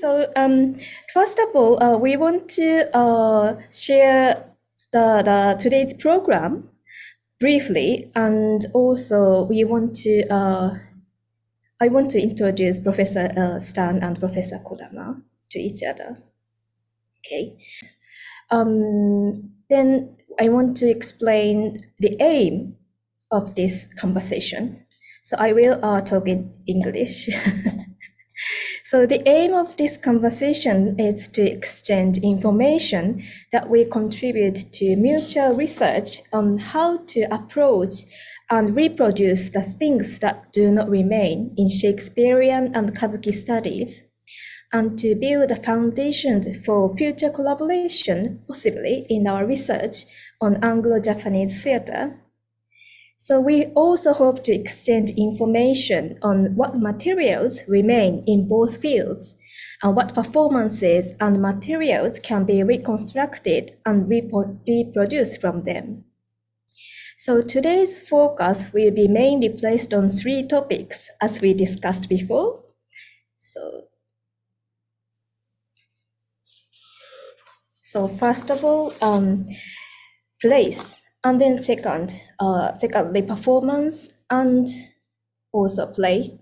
So first of all, we want to share the today's program briefly, and also we want to I want to introduce Professor Stan and Professor Kodama to each other. Okay. Then I want to explain the aim of this conversation. So I will talk in English. So the aim of this conversation is to exchange information that will contribute to mutual research on how to approach and reproduce the things that do not remain in Shakespearean and Kabuki studies, and to build a foundation for future collaboration, possibly in our research on Anglo-Japanese theatre. So we also hope to exchange information on what materials remain in both fields and what performances and materials can be reconstructed and reproduced from them. So today's focus will be mainly placed on 3 topics as we discussed before. So first of all, place. And then secondly, performance and also play.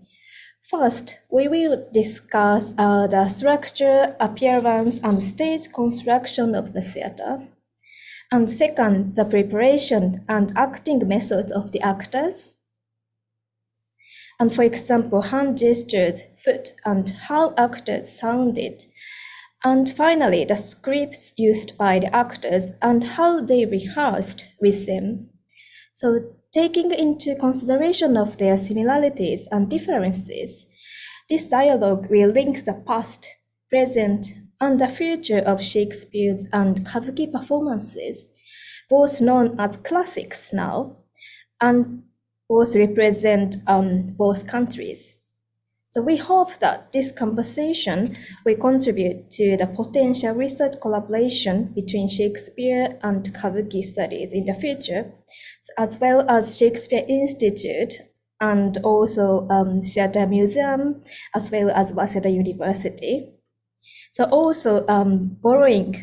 First, we will discuss the structure, appearance, and stage construction of the theater. And second, the preparation and acting methods of the actors. And for example, hand gestures, foot, and how actors sounded. And finally, the scripts used by the actors and how they rehearsed with them. So taking into consideration of their similarities and differences, this dialogue will link the past, present, and the future of Shakespeare's and Kabuki performances, both known as classics now, and both represent both countries. So we hope that this conversation will contribute to the potential research collaboration between Shakespeare and Kabuki studies in the future, as well as Shakespeare Institute and also Theatre Museum, as well as Waseda University. So also borrowing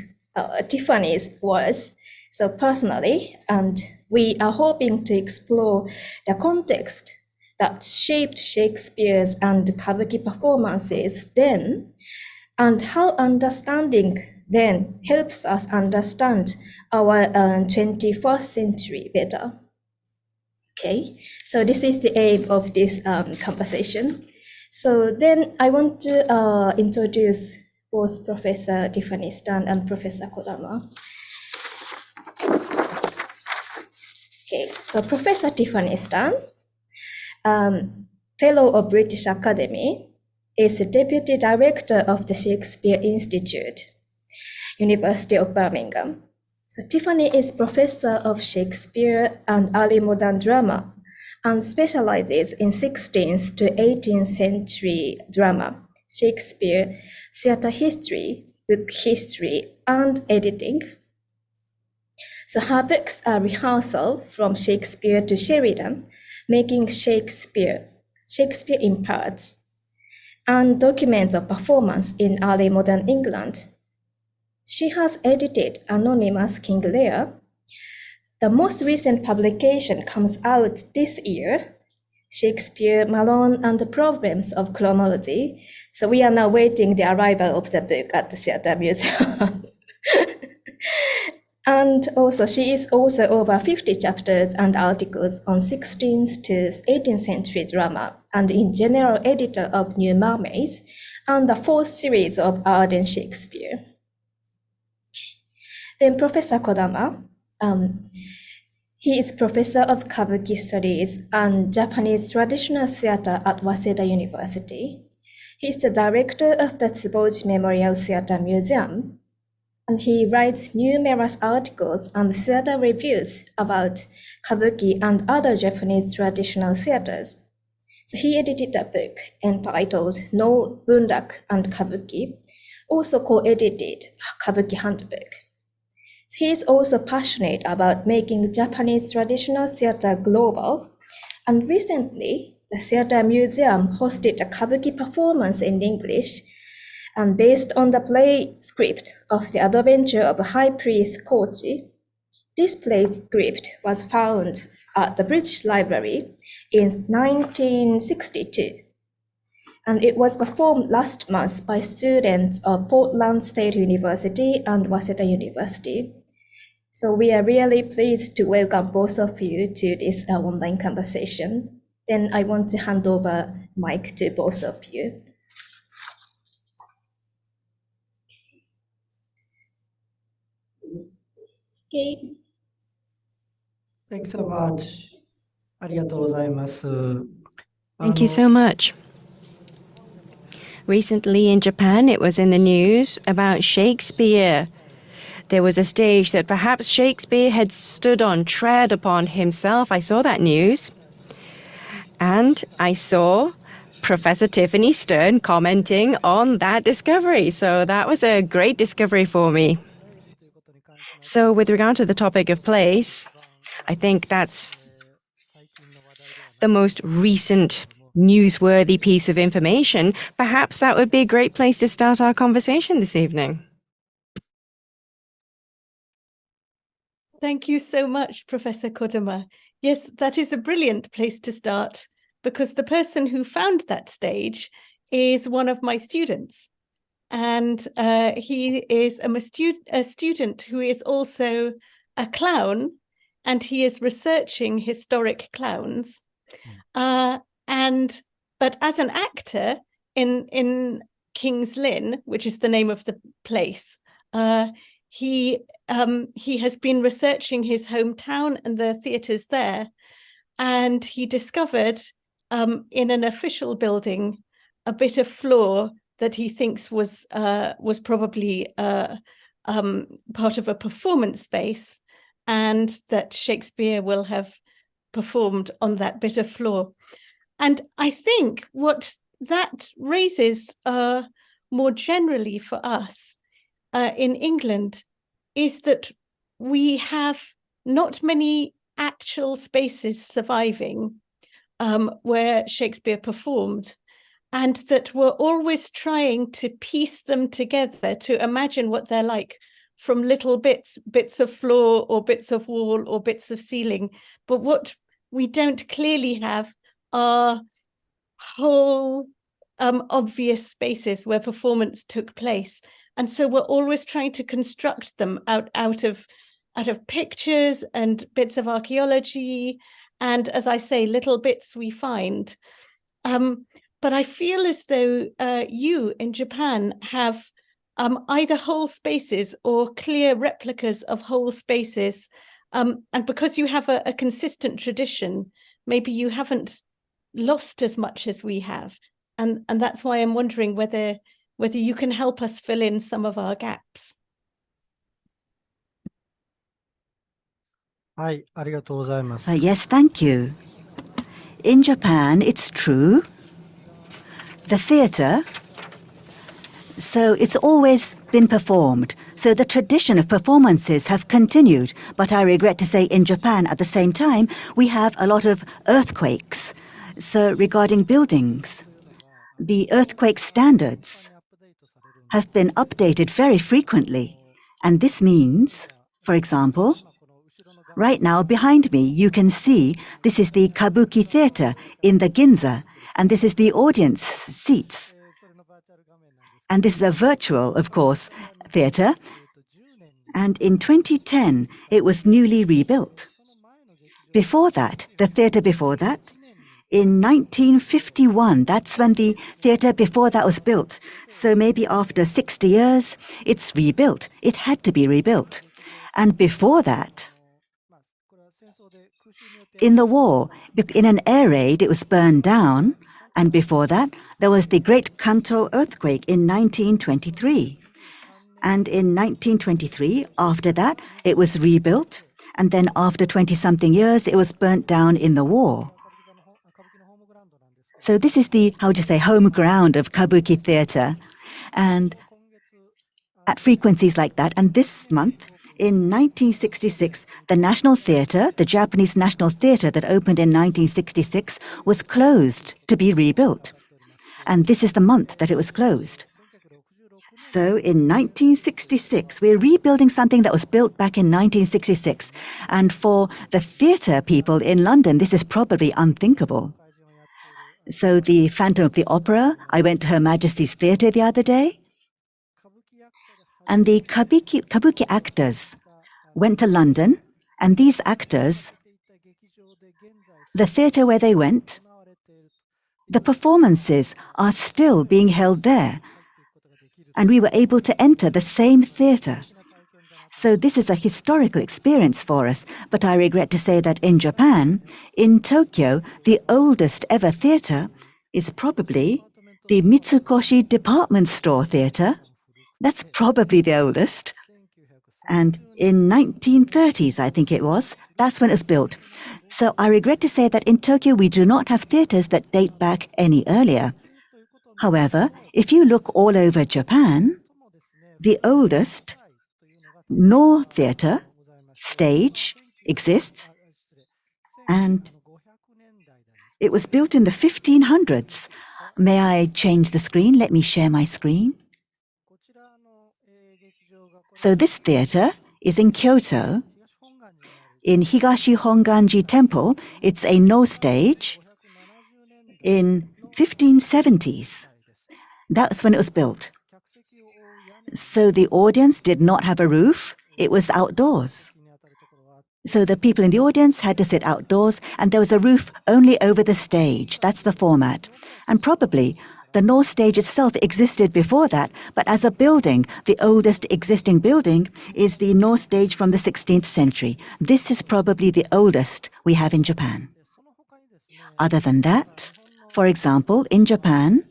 Tiffany's words, so personally, and we are hoping to explore the context that shaped Shakespeare's and Kabuki performances then, and how understanding then helps us understand our 21st century better. Okay, so this is the aim of this conversation. So then I want to introduce both Professor Tiffany Stan and Professor Kodama. Okay, so Professor Tiffany Stan, Fellow of British Academy, is the Deputy Director of the Shakespeare Institute, University of Birmingham. So Tiffany is Professor of Shakespeare and Early Modern Drama and specializes in 16th to 18th century drama, Shakespeare, theatre history, book history, and editing. So her books are rehearsal from Shakespeare to Sheridan, making Shakespeare in parts, and documents of performance in early modern England. She has edited Anonymous King Lear. The most recent publication comes out this year, Shakespeare, Malone, and the Problems of Chronology. So we are now waiting the arrival of the book at the Theatre Museum. And also, she is also over 50 chapters and articles on 16th to 18th century drama, and in general editor of New Mermaids and the 4th series of Arden Shakespeare. Then Professor Kodama, he is Professor of Kabuki Studies and Japanese Traditional Theatre at Waseda University. He is the Director of the Tsuboji Memorial Theatre Museum, and he writes numerous articles and theater reviews about Kabuki and other Japanese traditional theaters. So he edited a book entitled No Bundak and Kabuki, also co-edited Kabuki Handbook. He is also passionate about making Japanese traditional theater global, and recently the Theatre Museum hosted a Kabuki performance in English, and based on the play script of The Adventure of High Priest Kochi. This play script was found at the British Library in 1962, and it was performed last month by students of Portland State University and Waseda University. So we are really pleased to welcome both of you to this online conversation. Then I want to hand over mic to both of you. Okay. Thanks so much. ありがとうございます。 Thank you so much. Recently in Japan, it was in the news about Shakespeare. There was a stage that perhaps Shakespeare had stood on, tread upon himself. I saw that news. And I saw Professor Tiffany Stern commenting on that discovery. So that was a great discovery for me. So with regard to the topic of place, I think that's the most recent newsworthy piece of information. Perhaps that would be a great place to start our conversation this evening. Thank you so much, Professor Kodama. Yes, that is a brilliant place to start, because the person who found that stage is one of my students. And he is a student who is also a clown, and he is researching historic clowns. But as an actor in King's Lynn, which is the name of the place, he has been researching his hometown and the theatres there, and he discovered in an official building a bit of floor that he thinks was probably part of a performance space, and that Shakespeare will have performed on that bit of floor. And I think what that raises more generally for us in England is that we have not many actual spaces surviving where Shakespeare performed, and that we're always trying to piece them together to imagine what they're like from little bits of floor or bits of wall or bits of ceiling. But what we don't clearly have are whole obvious spaces where performance took place. And so we're always trying to construct them out of pictures and bits of archaeology, and, as I say, little bits we find. But I feel as though you in Japan have either whole spaces or clear replicas of whole spaces. And because you have a consistent tradition, maybe you haven't lost as much as we have. And that's why I'm wondering whether you can help us fill in some of our gaps. はい、ありがとうございます。 Yes, thank you. In Japan, it's true. The theatre, so it's always been performed. So the tradition of performances have continued. But I regret to say in Japan, at the same time, we have a lot of earthquakes. So regarding buildings, the earthquake standards have been updated very frequently. And this means, for example, right now behind me, you can see this is the Kabuki theatre in the Ginza, and this is the audience seats. And this is a virtual, of course, theatre. And in 2010, it was newly rebuilt. Before that, the theatre before that, in 1951, that's when the theatre before that was built. So maybe after 60 years, it's rebuilt. It had to be rebuilt. And before that, in the war, in an air raid, it was burned down. And before that, there was the Great Kanto earthquake in 1923. And in 1923, after that, it was rebuilt. And then after 20-something years, it was burnt down in the war. So this is the, home ground of Kabuki theatre. And at frequencies like that, and this month, in 1966, the National Theatre, the Japanese National Theatre that opened in 1966, was closed to be rebuilt. And this is the month that it was closed. So in 1966, we're rebuilding something that was built back in 1966. And for the theatre people in London, this is probably unthinkable. So the Phantom of the Opera, I went to Her Majesty's Theatre the other day, and the Kabuki actors went to London, and these actors, the theatre where they went, the performances are still being held there. And we were able to enter the same theatre. So this is a historical experience for us, but I regret to say that in Japan, in Tokyo, the oldest ever theatre is probably the Mitsukoshi department store theatre. That's probably the oldest. And in 1930s, I think it was, that's when it was built. So I regret to say that in Tokyo, we do not have theatres that date back any earlier. However, if you look all over Japan, the oldest No theatre stage exists, and it was built in the 1500s. May I change the screen? Let me share my screen. So this theatre is in Kyoto, in Higashi Honganji Temple. It's a No stage in 1570s. That's when it was built. So the audience did not have a roof. It was outdoors. So the people in the audience had to sit outdoors, and there was a roof only over the stage. That's the format. And probably the North stage itself existed before that, but as a building, the oldest existing building is the North stage from the 16th century. This is probably the oldest we have in Japan. Other than that, for example, in Japan,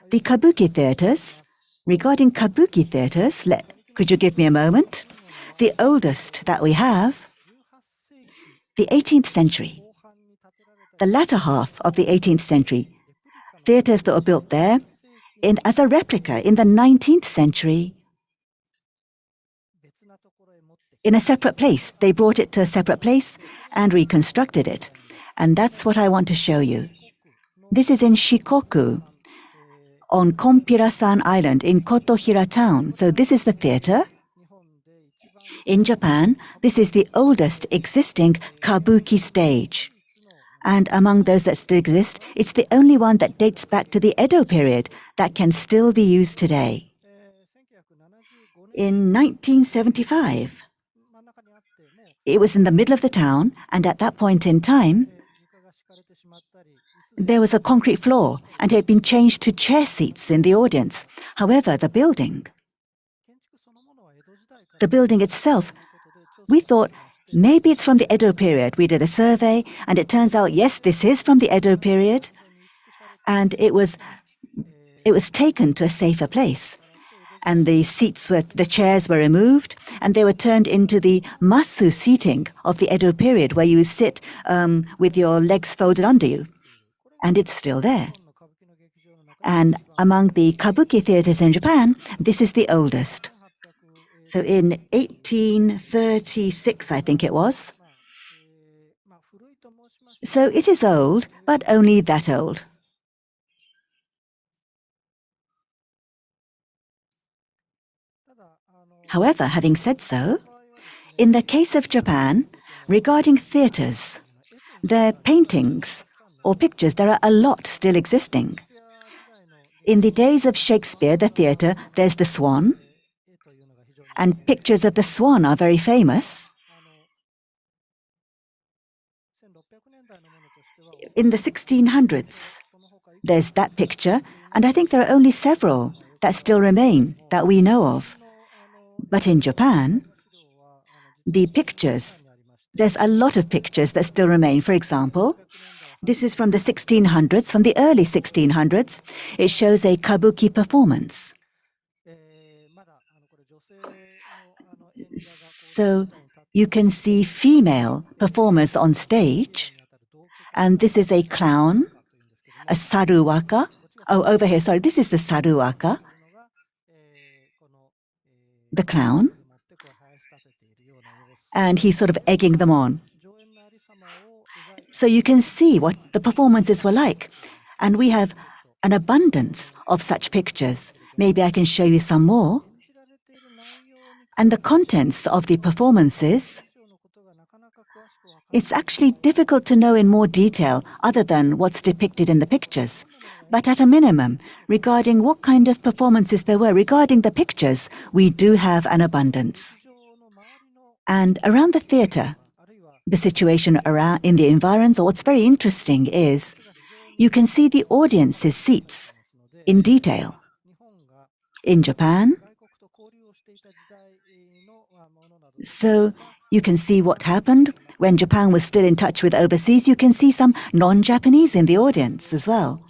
the Kabuki theatres, regarding Kabuki theatres, could you give me a moment? The oldest that we have, the 18th century, the latter half of the 18th century, theatres that were built there as a replica in the 19th century, in a separate place. They brought it to a separate place and reconstructed it. And that's what I want to show you. This is in Shikoku, on Konpira-san Island in Kotohira town. So this is the theatre. In Japan, this is the oldest existing Kabuki stage. And among those that still exist, it's the only one that dates back to the Edo period that can still be used today. In 1975, it was in the middle of the town, and at that point in time, there was a concrete floor, and it had been changed to chair seats in the audience. However, the building itself, we thought maybe it's from the Edo period. We did a survey, and it turns out, yes, this is from the Edo period, and it was taken to a safer place. And the chairs were removed, and they were turned into the masu seating of the Edo period, where you sit with your legs folded under you. And it's still there. And among the Kabuki theatres in Japan, this is the oldest. So in 1836, I think it was. So it is old, but only that old. However, having said so, in the case of Japan, regarding theatres, their paintings or pictures, there are a lot still existing. In the days of Shakespeare, the theatre, there's the swan, and pictures of the swan are very famous. In the 1600s, there's that picture, and I think there are only several that still remain that we know of. But in Japan, the pictures, there's a lot of pictures that still remain. For example, this is from the 1600s, from the early 1600s. It shows a Kabuki performance. So you can see female performers on stage, and this is a clown, a saruwaka. Oh, over here, sorry, this is the saruwaka, the clown, and he's sort of egging them on. So you can see what the performances were like. And we have an abundance of such pictures. Maybe I can show you some more. And the contents of the performances, it's actually difficult to know in more detail other than what's depicted in the pictures. But at a minimum, regarding what kind of performances there were, regarding the pictures, we do have an abundance. And around the theatre, the situation around in the environs, or what's very interesting is you can see the audience's seats in detail. In Japan, so you can see what happened when Japan was still in touch with overseas. You can see some non-Japanese in the audience as well.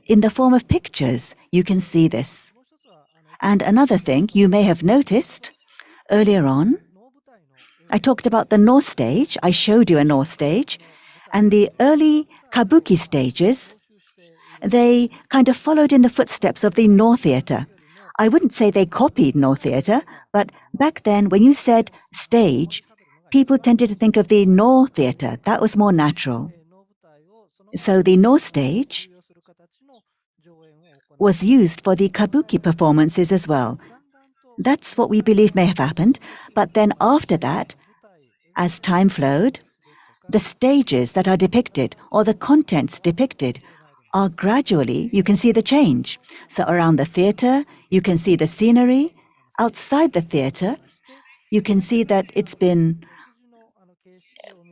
In the form of pictures, you can see this. And another thing you may have noticed, earlier on, I talked about the North stage. I showed you a North stage. And the early Kabuki stages, they kind of followed in the footsteps of the Noh theatre. I wouldn't say they copied Noh theatre, but back then, when you said stage, people tended to think of the Noh theatre. That was more natural. So the Noh stage was used for the Kabuki performances as well. That's what we believe may have happened. But then after that, as time flowed, the stages that are depicted or the contents depicted are gradually, you can see the change. So around the theatre, you can see the scenery. Outside the theatre, you can see that it's been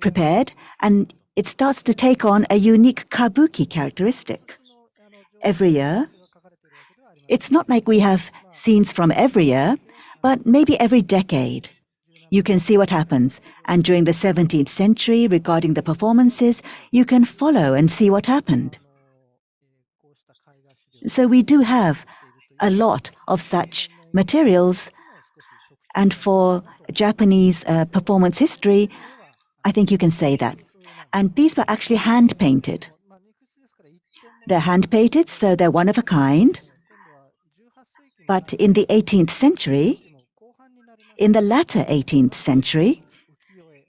prepared and it starts to take on a unique Kabuki characteristic. Every year, it's not like we have scenes from every year, but maybe every decade. You can see what happens. And during the 17th century, regarding the performances, you can follow and see what happened. So we do have a lot of such materials. And for Japanese performance history, I think you can say that. And these were actually hand-painted. They're hand-painted, so they're one of a kind. But in the 18th century, in the latter 18th century,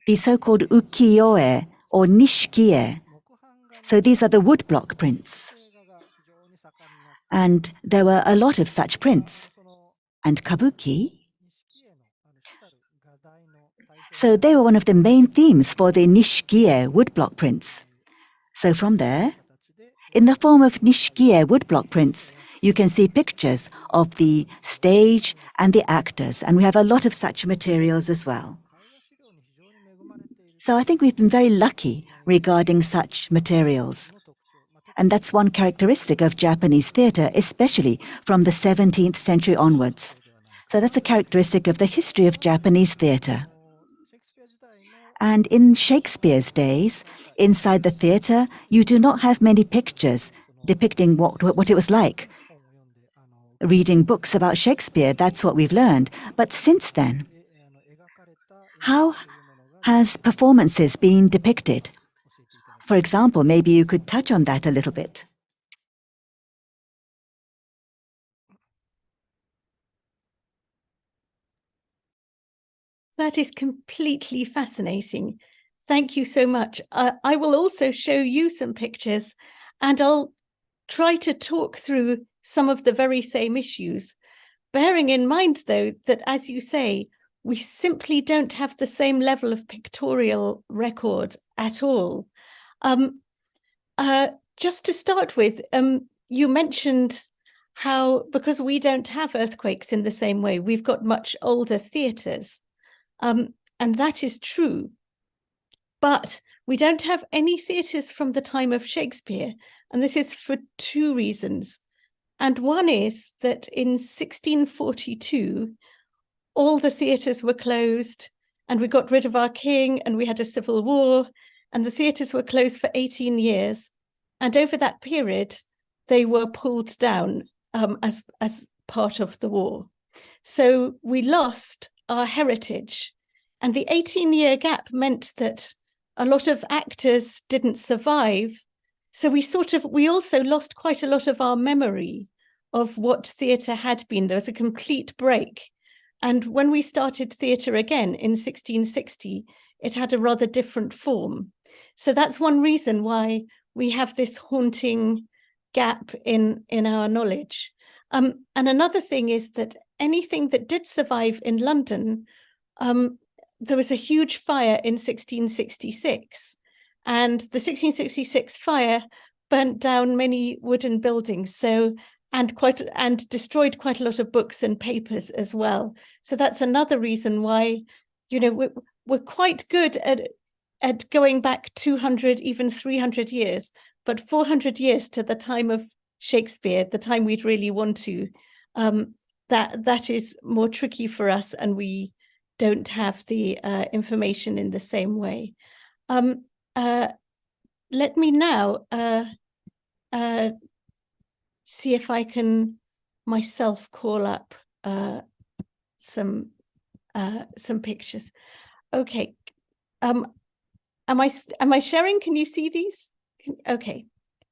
the so-called ukiyo-e or nishikie, so these are the woodblock prints. And there were a lot of such prints. And Kabuki, so they were one of the main themes for the nishikie woodblock prints. So from there, in the form of nishikie woodblock prints, you can see pictures of the stage and the actors, and we have a lot of such materials as well. So I think we've been very lucky regarding such materials. And that's one characteristic of Japanese theatre, especially from the 17th century onwards. So that's a characteristic of the history of Japanese theatre. And in Shakespeare's days, inside the theatre, you do not have many pictures depicting what it was like. Reading books about Shakespeare, that's what we've learned. But since then, how has performances been depicted? For example, maybe you could touch on that a little bit. That is completely fascinating. Thank you so much. I will also show you some pictures, and I'll try to talk through some of the very same issues, bearing in mind, though, that, as you say, we simply don't have the same level of pictorial record at all. Just to start with, you mentioned how, because we don't have earthquakes in the same way, we've got much older theatres. And that is true. But we don't have any theatres from the time of Shakespeare. And this is for two reasons. And one is that in 1642, all the theatres were closed and we got rid of our king and we had a civil war and the theatres were closed for 18 years. And over that period, they were pulled down as part of the war. So we lost our heritage. And the 18-year gap meant that a lot of actors didn't survive. So we also lost quite a lot of our memory of what theatre had been. There was a complete break. And when we started theatre again in 1660, it had a rather different form. So that's one reason why we have this haunting gap in our knowledge. And another thing is that anything that did survive in London, there was a huge fire in 1666, and the 1666 fire burnt down many wooden buildings, and destroyed quite a lot of books and papers as well. So that's another reason why, we're quite good at going back 200, even 300 years, but 400 years to the time of Shakespeare, the time we'd really want to, that is more tricky for us, and we don't have the information in the same way. Let me now see if I can myself call up some pictures. Okay. Am I sharing? Can you see these? Okay.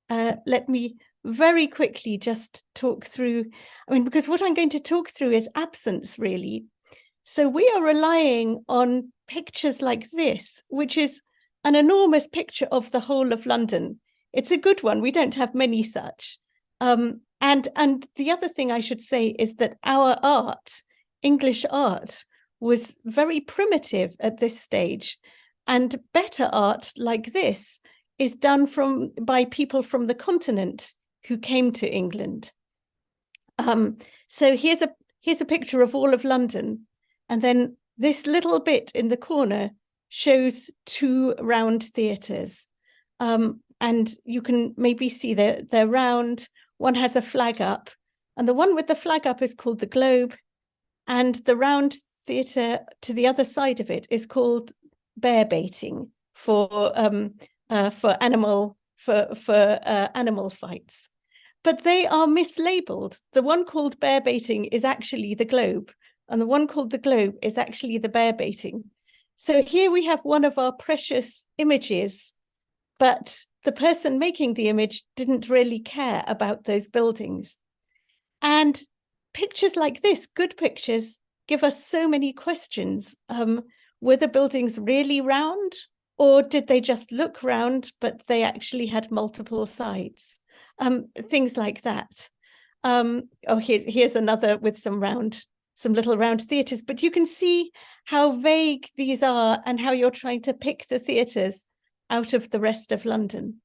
Let me very quickly just talk through, because what I'm going to talk through is absence, really. So we are relying on pictures like this, which is an enormous picture of the whole of London. It's a good one. We don't have many such. And the other thing I should say is that our art, English art, was very primitive at this stage, and better art like this is done by people from the continent who came to England. So here's a picture of all of London, and then this little bit in the corner shows two round theatres, and you can maybe see they're round. One has a flag up, and the one with the flag up is called the Globe, and the round theatre to the other side of it is called bear baiting for animal fights. But they are mislabeled. The one called bear baiting is actually the Globe, and the one called the Globe is actually the bear baiting. So here we have one of our precious images, but the person making the image didn't really care about those buildings. And pictures like this, good pictures, give us so many questions. Were the buildings really round, or did they just look round, but they actually had multiple sides? Things like that. Here's another with some little round theatres, but you can see how vague these are and how you're trying to pick the theatres out of the rest of London.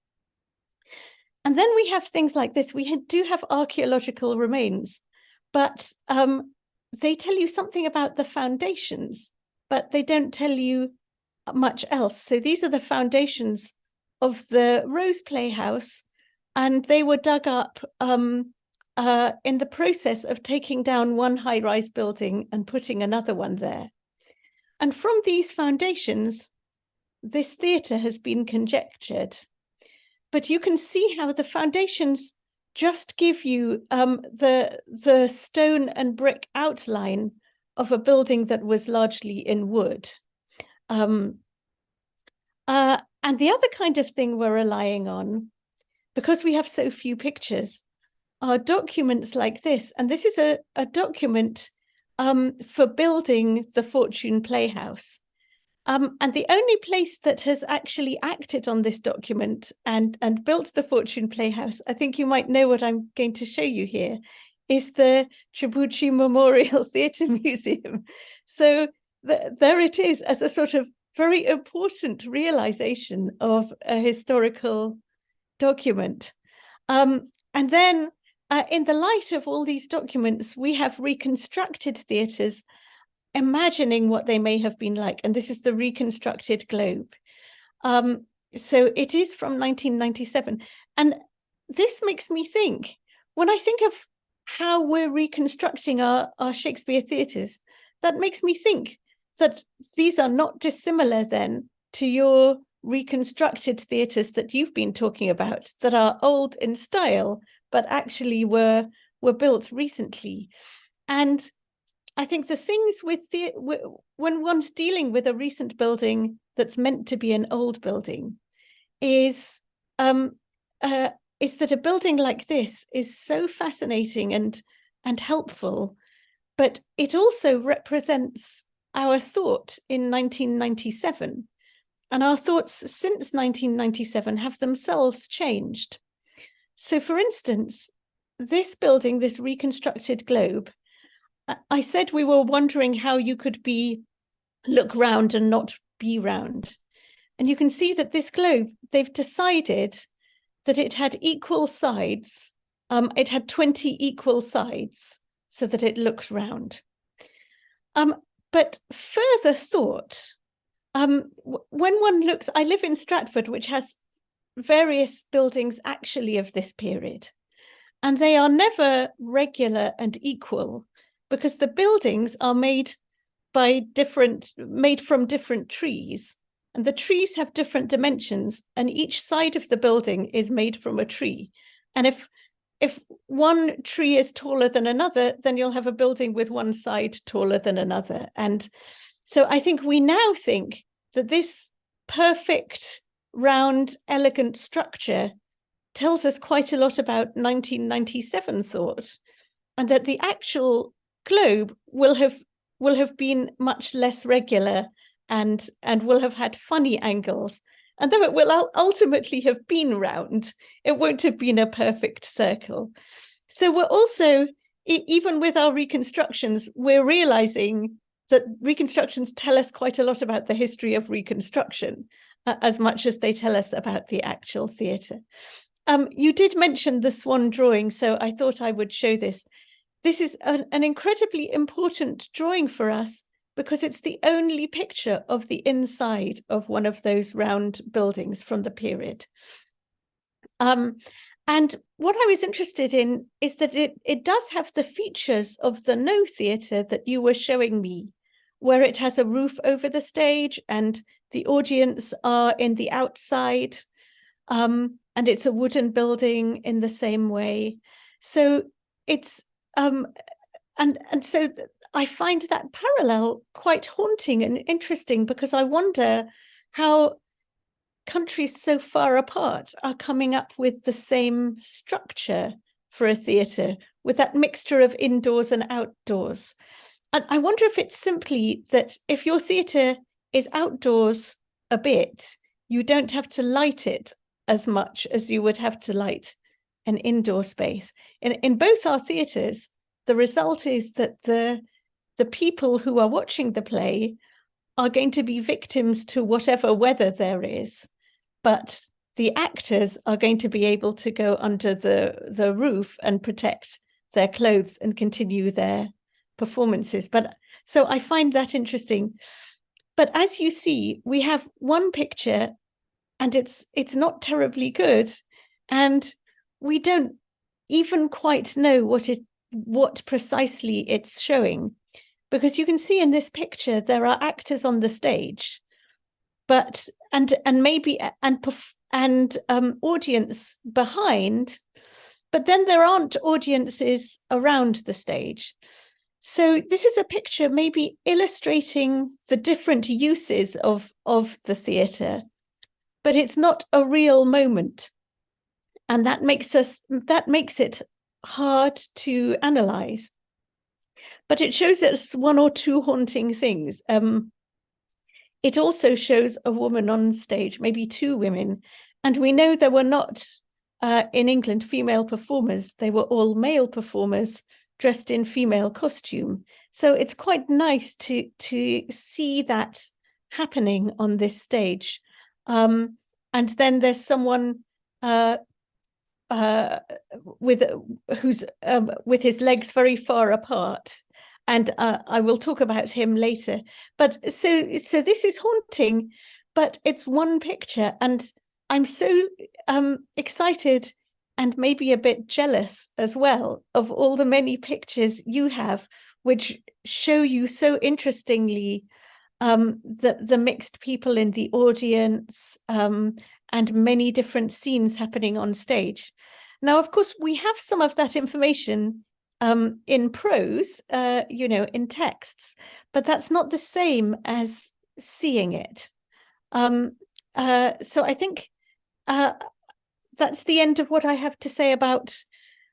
And then we have things like this. We do have archaeological remains, but they tell you something about the foundations, but they don't tell you much else. So these are the foundations of the Rose Playhouse, and they were dug up in the process of taking down one high-rise building and putting another one there. And from these foundations, this theatre has been conjectured. But you can see how the foundations just give you the stone and brick outline of a building that was largely in wood. And the other kind of thing we're relying on, because we have so few pictures, are documents like this. And this is a document for building the Fortune Playhouse. And the only place that has actually acted on this document and built the Fortune Playhouse, I think you might know what I'm going to show you here, is the Chibuchi Memorial Theatre Museum. So there it is, as a sort of very important realization of a historical document. And then in the light of all these documents, we have reconstructed theatres, imagining what they may have been like. And this is the reconstructed Globe. So it is from 1997. And this makes me think, when I think of how we're reconstructing our Shakespeare theatres, that makes me think that these are not dissimilar then to your reconstructed theatres that you've been talking about, that are old in style, but actually were built recently. And I think the things with when one's dealing with a recent building that's meant to be an old building is that a building like this is so fascinating and helpful, but it also represents our thought in 1997. And our thoughts since 1997 have themselves changed. So, for instance, this building, this reconstructed globe, I said we were wondering how you could look round and not be round. And you can see that this globe, they've decided that it had equal sides. It had 20 equal sides so that it looked round. But further thought, when one looks, I live in Stratford, which has various buildings actually of this period, and they are never regular and equal because the buildings are made from different trees, and the trees have different dimensions, and each side of the building is made from a tree. And if one tree is taller than another, then you'll have a building with one side taller than another. And so I think we now think that this perfect, round, elegant structure tells us quite a lot about 1997 thought, and that the actual globe will have been much less regular and will have had funny angles. And though it will ultimately have been round, it won't have been a perfect circle. So we're also, even with our reconstructions, we're realizing that reconstructions tell us quite a lot about the history of reconstruction, as much as they tell us about the actual theatre. You did mention the swan drawing, so I thought I would show this. This is an incredibly important drawing for us because it's the only picture of the inside of one of those round buildings from the period. And what I was interested in is that it does have the features of the No Theatre that you were showing me, where it has a roof over the stage and the audience are in the outside, and it's a wooden building in the same way. So it's and so I find that parallel quite haunting and interesting, because I wonder how countries so far apart are coming up with the same structure for a theatre, with that mixture of indoors and outdoors. And I wonder if it's simply that if your theatre is outdoors a bit, you don't have to light it as much as you would have to light an indoor space. In both our theatres, the result is that the people who are watching the play are going to be victims to whatever weather there is, but the actors are going to be able to go under the roof and protect their clothes and continue their performances. But so I find that interesting. But as you see, we have one picture and it's not terribly good, and we don't even quite know what precisely it's showing, because you can see in this picture there are actors on the stage, but and audience behind, but then there aren't audiences around the stage. So this is a picture maybe illustrating the different uses of the theatre, but it's not a real moment. And that makes it hard to analyze. But it shows us one or two haunting things. It also shows a woman on stage, maybe two women. And we know there were not, in England, female performers. They were all male performers dressed in female costume. So it's quite nice to see that happening on this stage. And then there's someone with his legs very far apart, and I will talk about him later. But so this is haunting, but it's one picture, and I'm so excited and maybe a bit jealous as well of all the many pictures you have, which show you so interestingly the mixed people in the audience, and many different scenes happening on stage. Now, of course, we have some of that information in prose, in texts, but that's not the same as seeing it. So I think that's the end of what I have to say about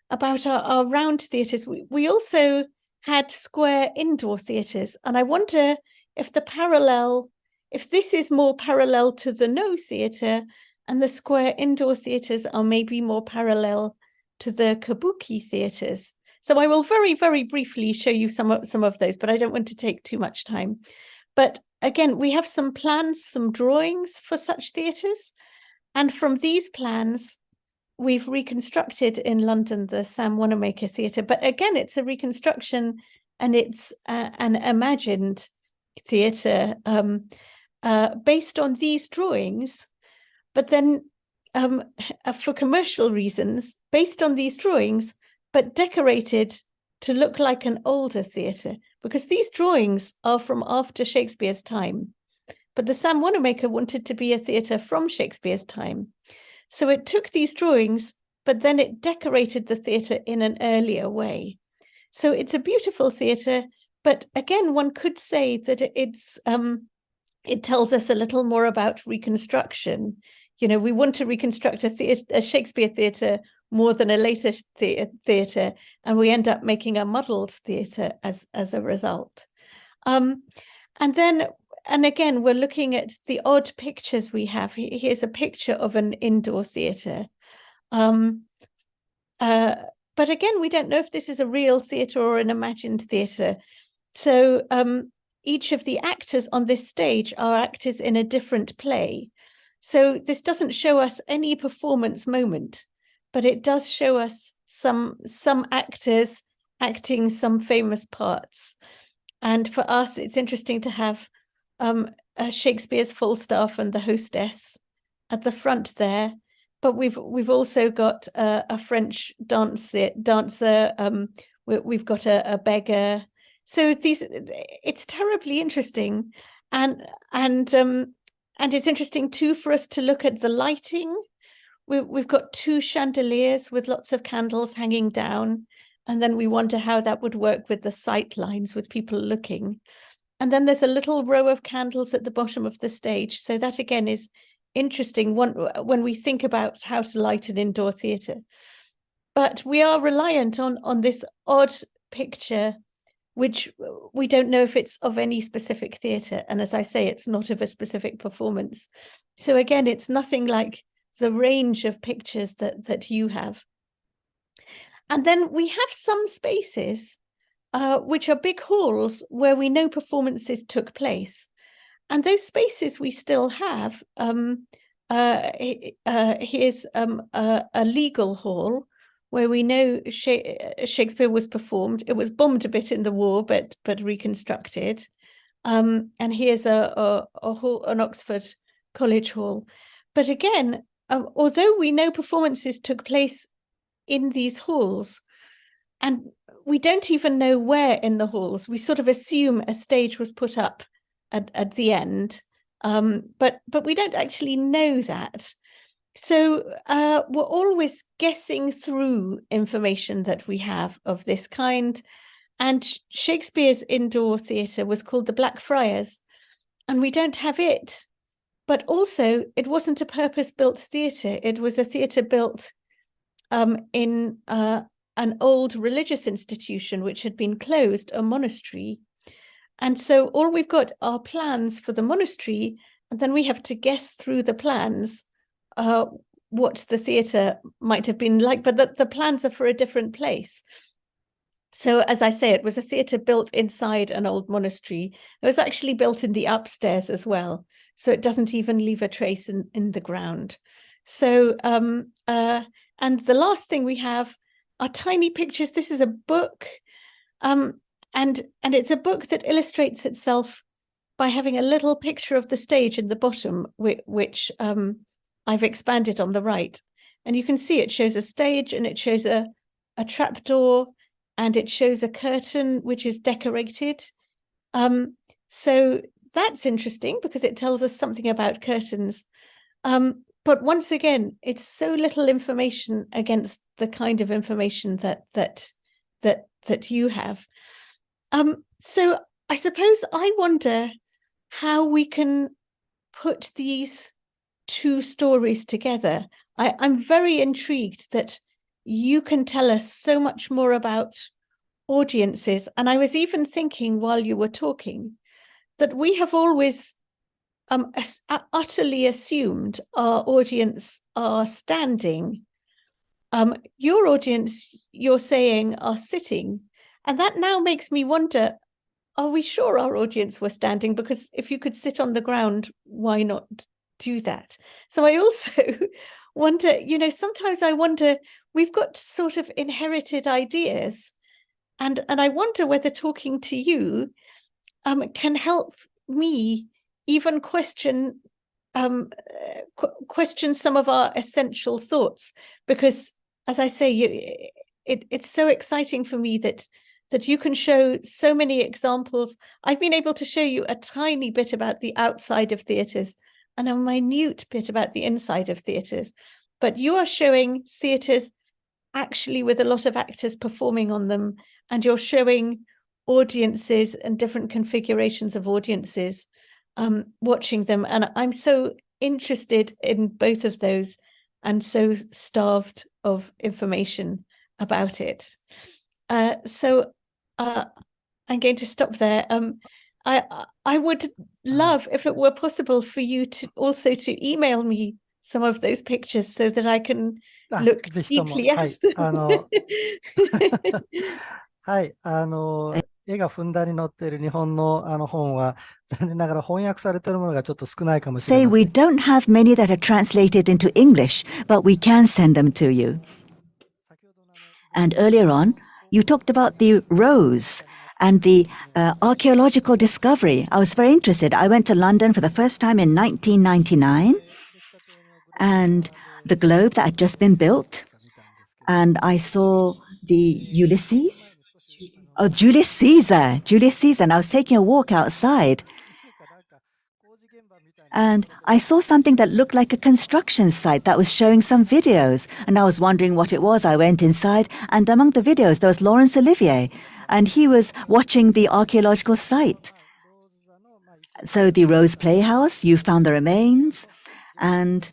our round theatres. We also had square indoor theatres, and I wonder if the parallel if this is more parallel to the No theatre, and the square indoor theatres are maybe more parallel to the Kabuki theatres. So I will very, very briefly show you some of those, but I don't want to take too much time. But again, we have some plans, some drawings for such theatres. And from these plans, we've reconstructed in London the Sam Wanamaker Theatre. But again, it's a reconstruction, and it's an imagined theatre based on these drawings, but then for commercial reasons, based on these drawings, but decorated to look like an older theatre, because these drawings are from after Shakespeare's time. But the Sam Wanamaker wanted to be a theatre from Shakespeare's time. So it took these drawings, but then it decorated the theatre in an earlier way. So it's a beautiful theatre, but again, one could say that it tells us a little more about reconstruction. You know, we want to reconstruct a Shakespeare theatre more than a later theatre, and we end up making a muddled theatre as a result. And again, we're looking at the odd pictures we have. Here's a picture of an indoor theatre. But again, we don't know if this is a real theatre or an imagined theatre. So each of the actors on this stage are actors in a different play. So this doesn't show us any performance moment, but it does show us some actors acting some famous parts. And for us, it's interesting to have Shakespeare's full staff and the hostess at the front there. But we've also got a French dancer. We've got a beggar. So it's terribly interesting, and it's interesting too for us to look at the lighting. We've got 2 chandeliers with lots of candles hanging down, and then we wonder how that would work with the sight lines with people looking. And then there's a little row of candles at the bottom of the stage. So that again is interesting when we think about how to light an indoor theatre. But we are reliant on this odd picture, which we don't know if it's of any specific theatre. And as I say, it's not of a specific performance. So again, it's nothing like the range of pictures that you have. And then we have some spaces which are big halls where we know performances took place. And those spaces we still have. Here's a legal hall where we know Shakespeare was performed. It was bombed a bit in the war, but reconstructed. And here's a hall, an Oxford College hall. But again, although we know performances took place in these halls, and we don't even know where in the halls, we sort of assume a stage was put up at the end, but we don't actually know that. So we're always guessing through information that we have of this kind. And Shakespeare's indoor theatre was called the Blackfriars, and we don't have it. But also, it wasn't a purpose-built theatre. It was a theatre built in an old religious institution which had been closed, a monastery. And so all we've got are plans for the monastery, and then we have to guess through the plans what the theatre might have been like, but the plans are for a different place. So as I say, it was a theatre built inside an old monastery. It was actually built in the upstairs as well, so it doesn't even leave a trace in the ground. So, and the last thing we have are tiny pictures. This is a book, and it's a book that illustrates itself by having a little picture of the stage in the bottom, which I've expanded on the right. And you can see it shows a stage, and it shows a trapdoor, and it shows a curtain which is decorated. So that's interesting because it tells us something about curtains. But once again, it's so little information against the kind of information that you have. So I suppose I wonder how we can put these 2 stories together. I'm very intrigued that you can tell us so much more about audiences. And I was even thinking while you were talking that we have always utterly assumed our audience are standing. Your audience, you're saying, are sitting. And that now makes me wonder, are we sure our audience were standing? Because if you could sit on the ground, why not do that? So I also wonder, sometimes I wonder, we've got sort of inherited ideas. And I wonder whether talking to you can help me even question some of our essential thoughts, because, as I say, it's so exciting for me that you can show so many examples. I've been able to show you a tiny bit about the outside of theatres and a minute bit about the inside of theatres, but you are showing theatres actually with a lot of actors performing on them, and you're showing audiences and different configurations of audiences watching them. And I'm so interested in both of those and so starved of information about it. So I'm going to stop there. I would love, if it were possible, for you to also to email me some of those pictures so that I can look ぜひとも、 deeply は at い、them. はい、絵がふんだんに載っている日本の本は、残念ながら翻訳されているものがちょっと少ないかもしれ Say ませ we ん。 don't have many that are translated into English, but we can send them to you. And earlier on, you talked about the rose and the archaeological discovery. I was very interested. I went to London for the first time in 1999, and the globe that had just been built, and I saw the Ulysses. Oh, Julius Caesar, and I was taking a walk outside, and I saw something that looked like a construction site that was showing some videos, and I was wondering what it was. I went inside, and among the videos there was Laurence Olivier, and he was watching the archaeological site. So the Rose Playhouse, you found the remains, and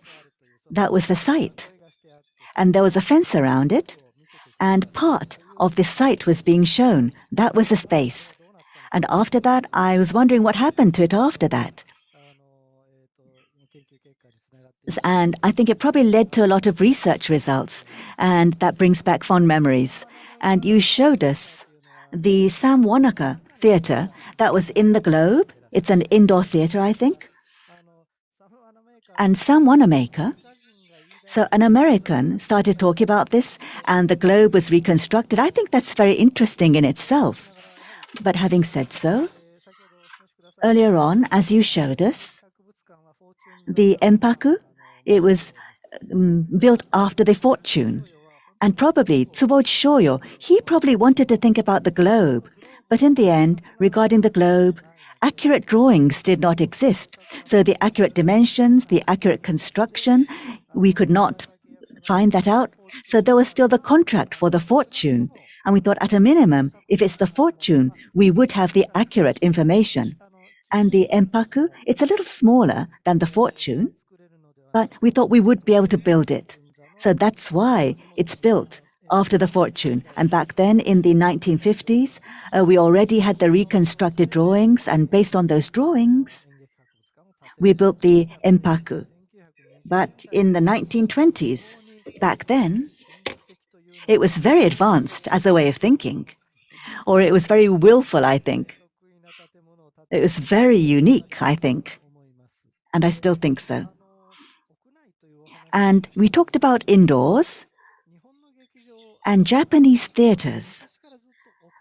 that was the site. And there was a fence around it, and part of the site was being shown. That was the space. And after that, I was wondering what happened to it after that. And I think it probably led to a lot of research results, and that brings back fond memories. And you showed us the Sam Wanaka Theatre that was in the Globe. It's an indoor theatre, I think. And Sam Wanamaker, so an American, started talking about this, and the Globe was reconstructed. I think that's very interesting in itself. But having said so, earlier on, as you showed us, the Empaku, it was built after the fortune. And probably Tsuboichi Shoyo, he probably wanted to think about the globe. But in the end, regarding the globe, accurate drawings did not exist. So the accurate dimensions, the accurate construction, we could not find that out. So there was still the contract for the fortune. And we thought at a minimum, if it's the fortune, we would have the accurate information. And the Empaku, it's a little smaller than the fortune, but we thought we would be able to build it. So that's why it's built after the fortune. And back then in the 1950s, we already had the reconstructed drawings, and based on those drawings, we built the Empaku. But in the 1920s, back then, it was very advanced as a way of thinking, or it was very willful, I think. It was very unique, I think, and I still think so. And we talked about indoors and Japanese theaters.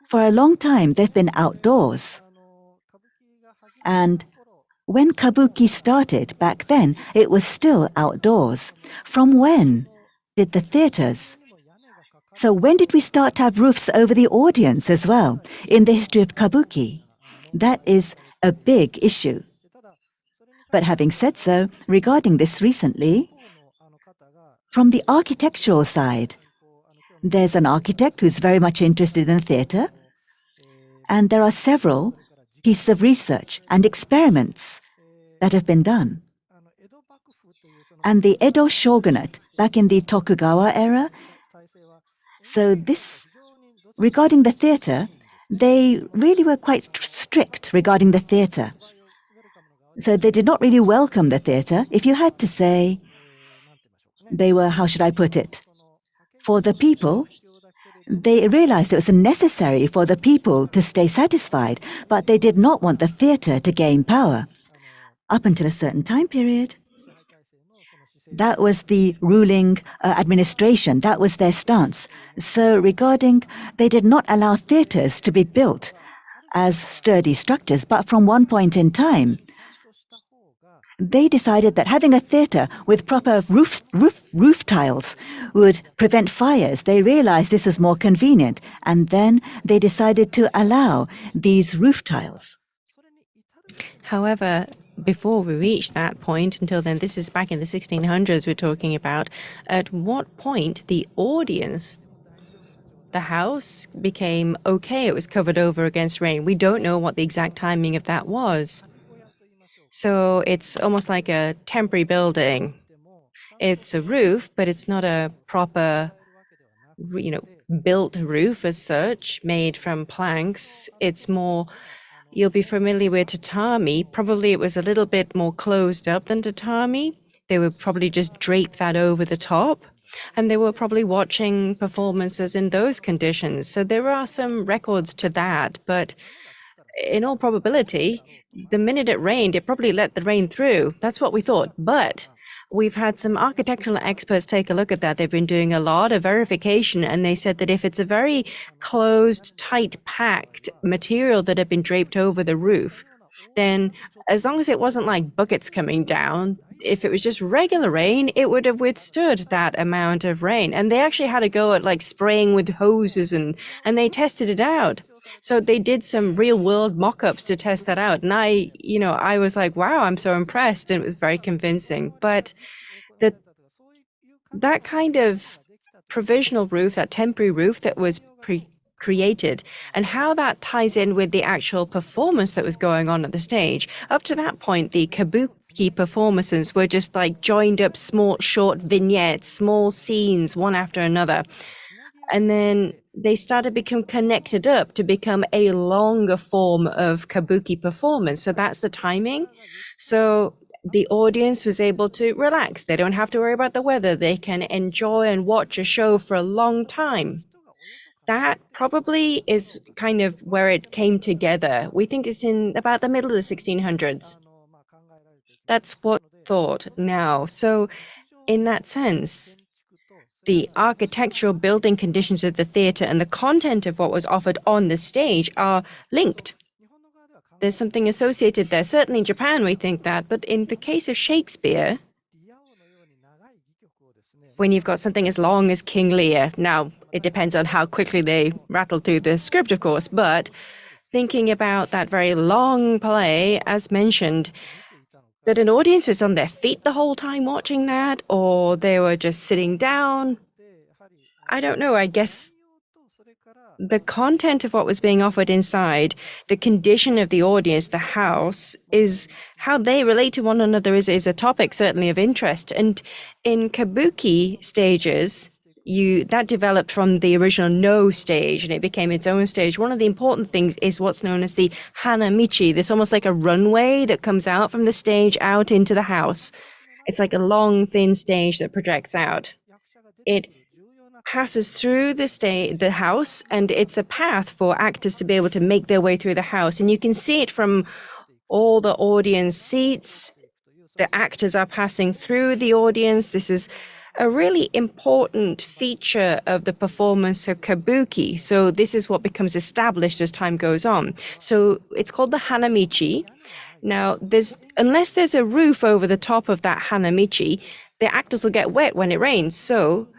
For a long time, they've been outdoors. And when Kabuki started back then, it was still outdoors. From when did the theaters? So when did we start to have roofs over the audience as well in the history of Kabuki? That is a big issue. But having said so, regarding this recently, from the architectural side, there's an architect who's very much interested in theatre, and there are several pieces of research and experiments that have been done. And the Edo shogunate, back in the Tokugawa era, so this, regarding the theatre, they really were quite strict regarding the theatre. So they did not really welcome the theater. If you had to say, they were, how should I put it? For the people, they realized it was necessary for the people to stay satisfied, but they did not want the theater to gain power. Up until a certain time period, that was the ruling administration. That was their stance. So regarding, they did not allow theaters to be built as sturdy structures, but from one point in time, they decided that having a theater with proper roof tiles would prevent fires. They realized this was more convenient, and then they decided to allow these roof tiles. However, before we reach that point, until then, this is back in the 1600s we're talking about, at what point the audience, the house, became okay, it was covered over against rain. We don't know what the exact timing of that was. So it's almost like a temporary building. It's a roof, but it's not a proper, built roof as such, made from planks. It's more, you'll be familiar with tatami. Probably it was a little bit more closed up than tatami. They would probably just drape that over the top. And they were probably watching performances in those conditions. So there are some records to that, but in all probability, the minute it rained, it probably let the rain through. That's what we thought. But we've had some architectural experts take a look at that. They've been doing a lot of verification, and they said that if it's a very closed, tight, packed material that had been draped over the roof, then as long as it wasn't like buckets coming down, if it was just regular rain, it would have withstood that amount of rain. And they actually had to go at like spraying with hoses, and they tested it out. So they did some real world mock-ups to test that out. And I was like, wow, I'm so impressed. And it was very convincing. But that kind of provisional roof, that temporary roof that was created, and how that ties in with the actual performance that was going on at the stage. Up to that point, the Kabuki performances were just like joined up small, short vignettes, small scenes, one after another. And then they started to become connected up to become a longer form of Kabuki performance. So that's the timing. So the audience was able to relax. They don't have to worry about the weather. They can enjoy and watch a show for a long time. That probably is kind of where it came together. We think it's in about the middle of the 1600s. That's what thought now. So in that sense, the architectural building conditions of the theater and the content of what was offered on the stage are linked. There's something associated there. Certainly in Japan, we think that. But in the case of Shakespeare, when you've got something as long as King Lear, now it depends on how quickly they rattle through the script, of course, but thinking about that very long play, as mentioned, that an audience was on their feet the whole time watching that, or they were just sitting down. I don't know. I guess the content of what was being offered inside, the condition of the audience, the house, is how they relate to one another is a topic certainly of interest. And in Kabuki stages, that developed from the original No stage, and it became its own stage. One of the important things is what's known as the Hanamichi. There's almost like a runway that comes out from the stage out into the house. It's like a long, thin stage that projects out. It passes through the house, and it's a path for actors to be able to make their way through the house. And you can see it from all the audience seats. The actors are passing through the audience. This is a really important feature of the performance of Kabuki. So this is what becomes established as time goes on. So it's called the Hanamichi. Now, unless there's a roof over the top of that Hanamichi, the actors will get wet when it rains. So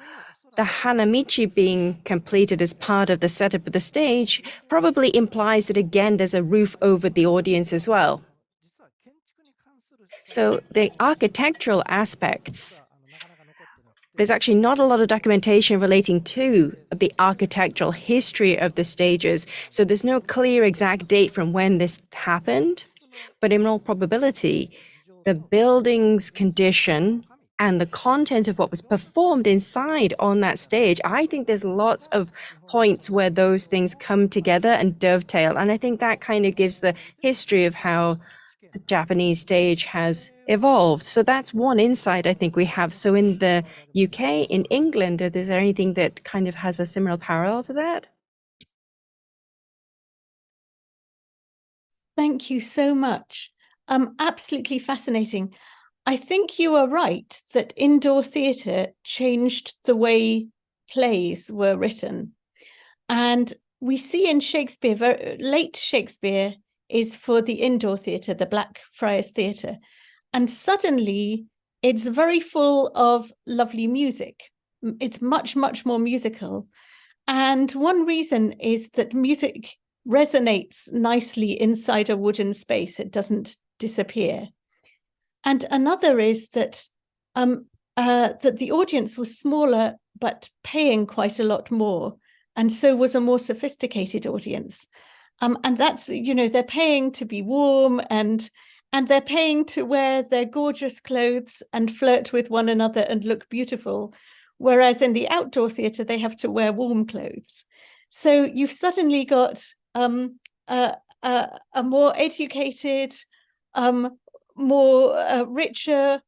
the Hanamichi being completed as part of the setup of the stage probably implies that, again, there's a roof over the audience as well. So the architectural aspects, there's actually not a lot of documentation relating to the architectural history of the stages. So there's no clear exact date from when this happened. But in all probability, the building's condition and the content of what was performed inside on that stage, I think there's lots of points where those things come together and dovetail. And I think that kind of gives the history of how the Japanese stage has evolved. So that's one insight I think we have. So in the UK, in England, is there anything that kind of has a similar parallel to that? Thank you so much. Absolutely fascinating. I think you are right that indoor theatre changed the way plays were written. And we see in Shakespeare, late Shakespeare is for the indoor theatre, the Blackfriars Theatre. And suddenly it's very full of lovely music. It's much, much more musical. And one reason is that music resonates nicely inside a wooden space. It doesn't disappear. And another is that that the audience was smaller, but paying quite a lot more, and so was a more sophisticated audience. And that's, they're paying to be warm, and they're paying to wear their gorgeous clothes and flirt with one another and look beautiful. Whereas in the outdoor theatre, they have to wear warm clothes. So you've suddenly got a more educated, more richer,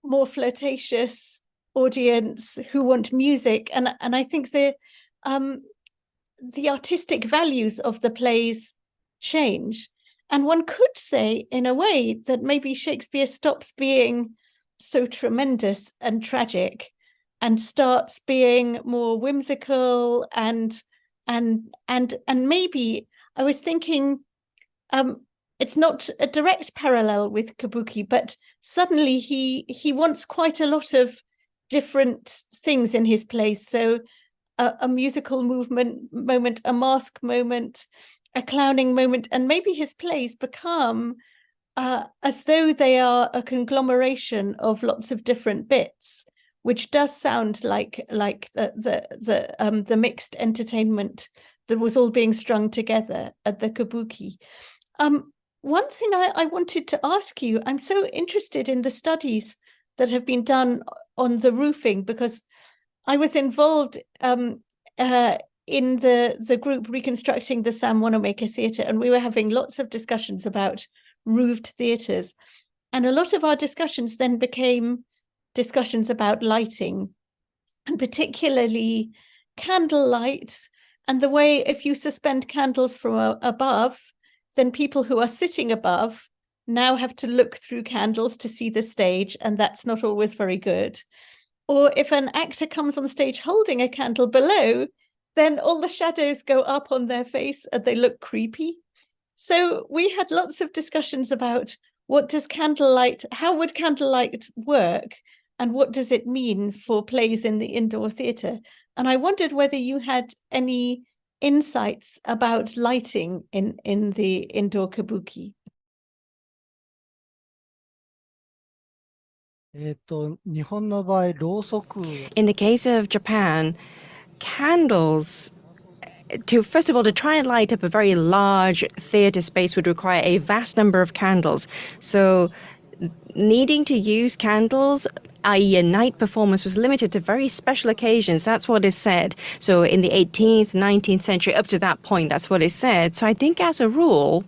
more flirtatious audience who want music, and I think the artistic values of the plays change. And one could say, in a way, that maybe Shakespeare stops being so tremendous and tragic, and starts being more whimsical and maybe I was thinking. It's not a direct parallel with Kabuki, but suddenly he wants quite a lot of different things in his plays. So a musical moment, a mask moment, a clowning moment, and maybe his plays become as though they are a conglomeration of lots of different bits, which does sound like the mixed entertainment that was all being strung together at the Kabuki. One thing I wanted to ask you, I'm so interested in the studies that have been done on the roofing, because I was involved in the group reconstructing the Sam Wanamaker Theatre, and we were having lots of discussions about roofed theatres. And a lot of our discussions then became discussions about lighting, and particularly candlelight, and the way if you suspend candles from above, then people who are sitting above now have to look through candles to see the stage, and that's not always very good. Or if an actor comes on stage holding a candle below, then all the shadows go up on their face and they look creepy. So we had lots of discussions about how would candlelight work, and what does it mean for plays in the indoor theatre? And I wondered whether you had any insights about lighting in the indoor kabuki. 日本の場合、ろうそく。In the case of Japan, candles, first of all, to try and light up a very large theatre space would require a vast number of candles. So needing to use candles, i.e. a night performance, was limited to very special occasions. That's what is said. So in the 18th, 19th century, up to that point, that's what is said. So I think as a rule,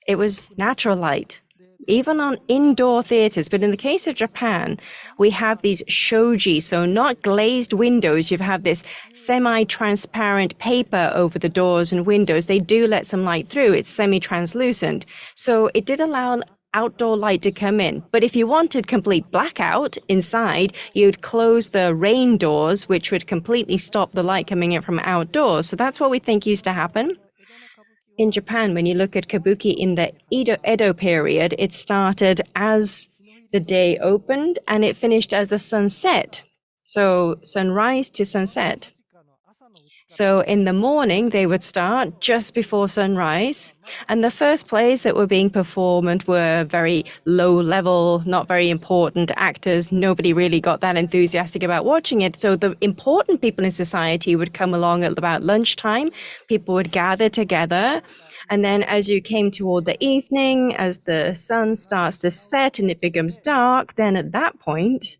it was natural light, even on indoor theatres. But in the case of Japan, we have these shoji, so not glazed windows. You have this semi-transparent paper over the doors and windows. They do let some light through. It's semi-translucent. So it did allow outdoor light to come in. But if you wanted complete blackout inside, you'd close the rain doors, which would completely stop the light coming in from outdoors. So that's what we think used to happen. In Japan, when you look at kabuki in the Edo period, it started as the day opened and it finished as the sun set. So sunrise to sunset. So in the morning, they would start just before sunrise. And the first plays that were being performed were very low level, not very important actors. Nobody really got that enthusiastic about watching it. So the important people in society would come along at about lunchtime. People would gather together. And then as you came toward the evening, as the sun starts to set and it becomes dark, then at that point,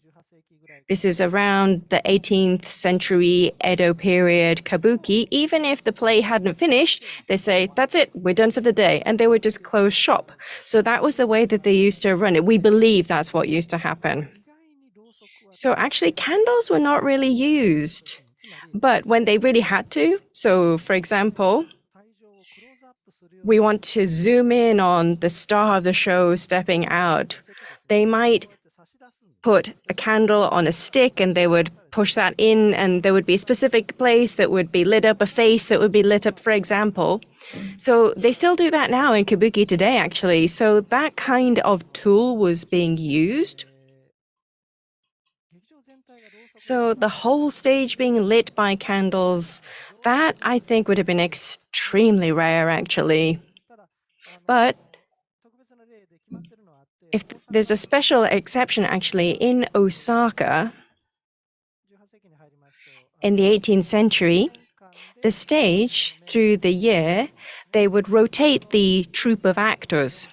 This is around the 18th century Edo period Kabuki. Even if the play hadn't finished, they say, that's it, we're done for the day. And they would just close shop. So that was the way that they used to run it. We believe that's what used to happen. So actually, candles were not really used. But when they really had to, so for example, we want to zoom in on the star of the show stepping out, they might put a candle on a stick and they would push that in, and there would be a specific place that would be lit up, a face that would be lit up, for example. So they still do that now in Kabuki today, actually. So that kind of tool was being used. So the whole stage being lit by candles, that I think would have been extremely rare, actually. But if there's a special exception, actually, in Osaka, in the 18th century, the stage, through the year, they would rotate the troupe of actors.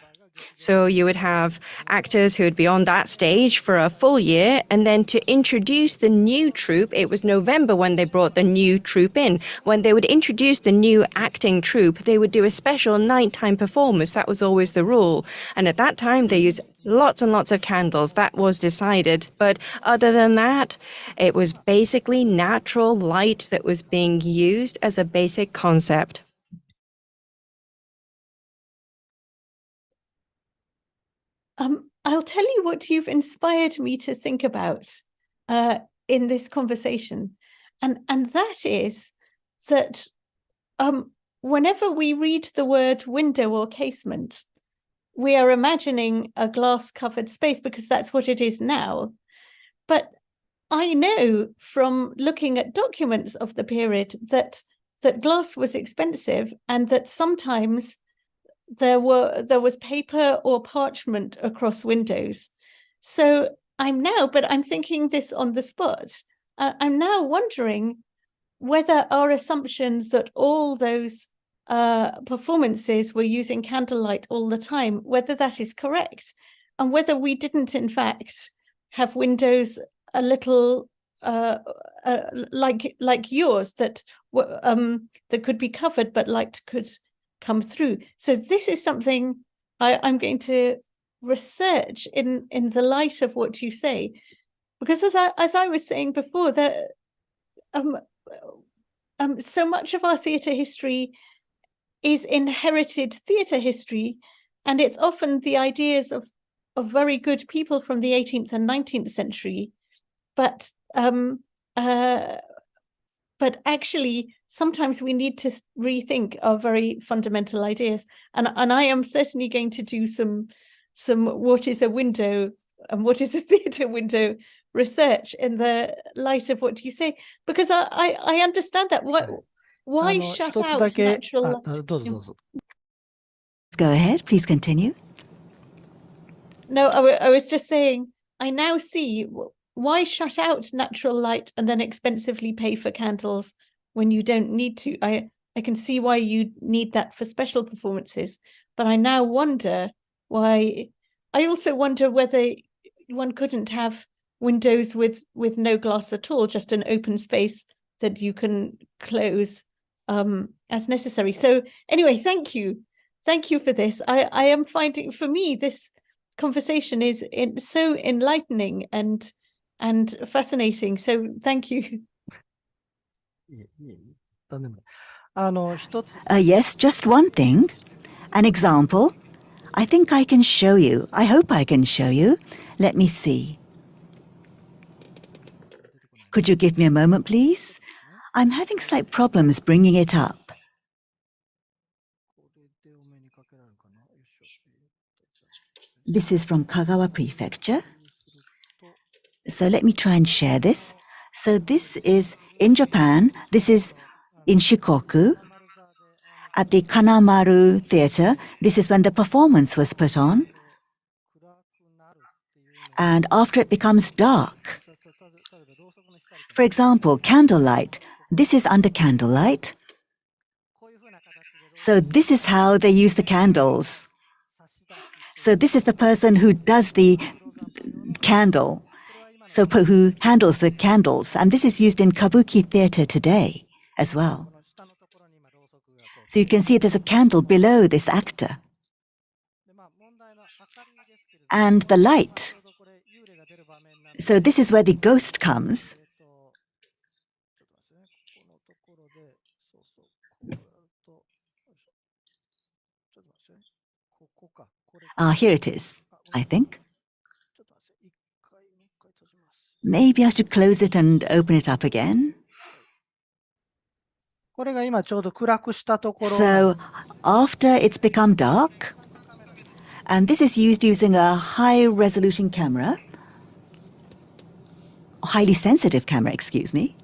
So you would have actors who would be on that stage for a full year, and then to introduce the new troupe, it was November when they brought the new troupe in. When they would introduce the new acting troupe, they would do a special nighttime performance. That was always the rule. And at that time, they used lots and lots of candles. That was decided. But other than that, it was basically natural light that was being used as a basic concept. I'll tell you what you've inspired me to think about in this conversation, and that is that whenever we read the word window or casement, we are imagining a glass-covered space because that's what it is now. But I know from looking at documents of the period that glass was expensive, and that sometimes there was paper or parchment across windows. So I'm thinking this on the spot. I'm now wondering whether our assumptions that all those performances were using candlelight all the time, whether that is correct, and whether we didn't in fact have windows a little like yours that could be covered but light could come through. So this is something I'm going to research in the light of what you say, because as I was saying before, that so much of our theatre history is inherited theatre history, and it's often the ideas of very good people from the 18th and 19th century, but actually sometimes we need to rethink our very fundamental ideas, and I am certainly going to do some what is a window and what is a theatre window research in the light of what you say, because I understand that. Why shut out natural light? どうぞどうぞ。 Go ahead, please continue. No, I was just saying, I now see why shut out natural light and then expensively pay for candles when you don't need to. I can see why you need that for special performances, but I now wonder why. I also wonder whether one couldn't have windows with no glass at all, just an open space that you can close as necessary. So anyway, thank you for this. I am finding, for me, this conversation is so enlightening and fascinating. So thank you. Yes, just one thing. An example. I think I can show you. I hope I can show you. Let me see. Could you give me a moment, please? I'm having slight problems bringing it up. This is from Kagawa Prefecture. So let me try and share this. So this is in Japan. This is in Shikoku at the Kanamaru Theatre. This is when the performance was put on. And after it becomes dark. For example, candlelight. This is under candlelight. So this is how they use the candles. So this is the person who does the candle. So who handles the candles. And this is used in Kabuki theater today as well. So you can see there's a candle below this actor. And the light. So this is where the ghost comes. Here it is, I think. Maybe I should close it and open it up again. So after it's become dark, and this is used using a high-resolution camera, highly sensitive camera, excuse me.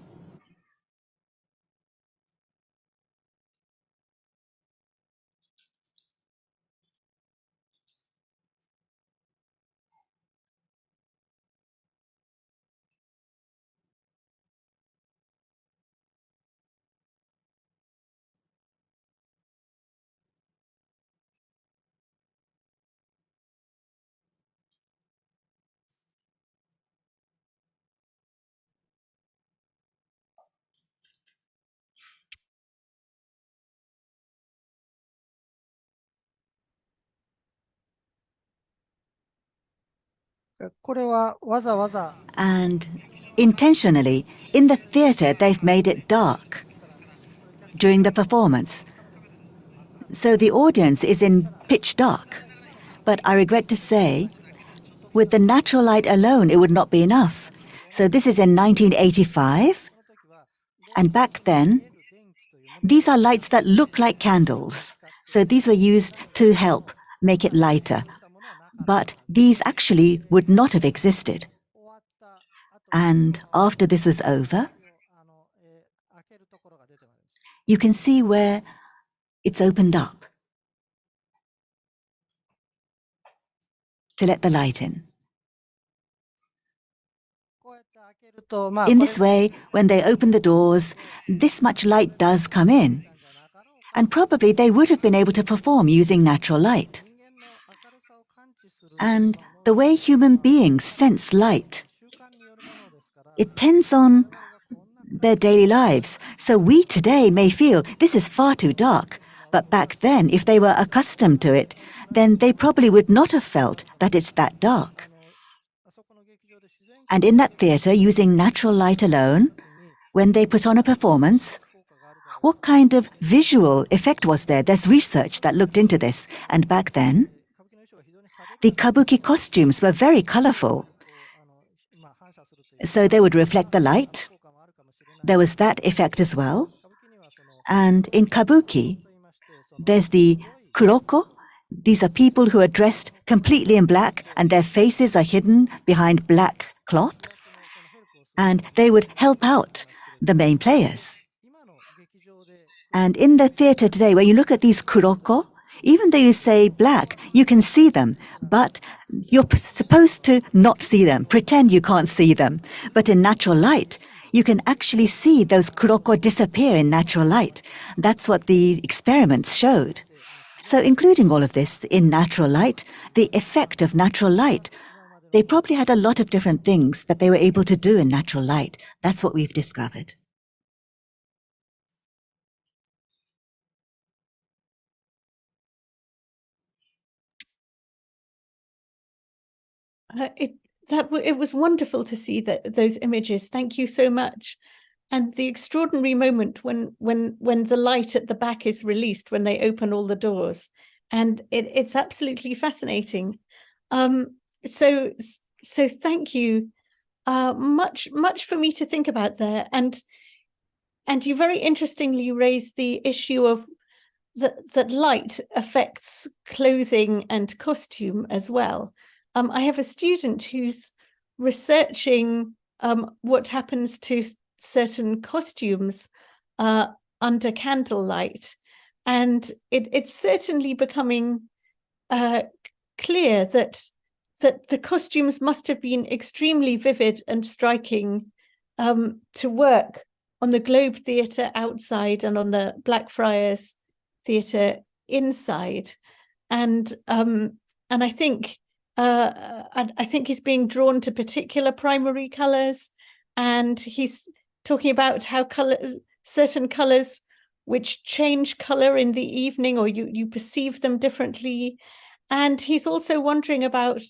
And intentionally, in the theater, they've made it dark during the performance. So the audience is in pitch dark. But I regret to say, with the natural light alone, it would not be enough. So this is in 1985. And back then, these are lights that look like candles. So these were used to help make it lighter. But these actually would not have existed. And after this was over, you can see where it's opened up to let the light in. In this way, when they open the doors, this much light does come in. And probably they would have been able to perform using natural light. And the way human beings sense light, it tends on their daily lives. So we today may feel this is far too dark. But back then, if they were accustomed to it, then they probably would not have felt that it's that dark. And in that theater, using natural light alone, when they put on a performance, what kind of visual effect was there? There's research that looked into this. And back then, the Kabuki costumes were very colorful. So they would reflect the light. There was that effect as well. And in Kabuki, there's the kuroko. These are people who are dressed completely in black and their faces are hidden behind black cloth. And they would help out the main players. And in the theater today, when you look at these kuroko, even though you say black, you can see them, but you're supposed to not see them, pretend you can't see them. But in natural light, you can actually see those kuroko disappear in natural light. That's what the experiments showed. So including all of this in natural light, the effect of natural light, they probably had a lot of different things that they were able to do in natural light. That's what we've discovered. It was wonderful to see those images. Thank you so much. And the extraordinary moment when the light at the back is released, when they open all the doors, and it's absolutely fascinating. So thank you. Much for me to think about there, and you very interestingly raised the issue of that light affects clothing and costume as well. I have a student who's researching what happens to certain costumes under candlelight, and it's certainly becoming clear that the costumes must have been extremely vivid and striking to work on the Globe Theatre outside and on the Blackfriars Theatre inside, and I think and I think he's being drawn to particular primary colors, and he's talking about how certain colors which change color in the evening, or you perceive them differently. And he's also wondering about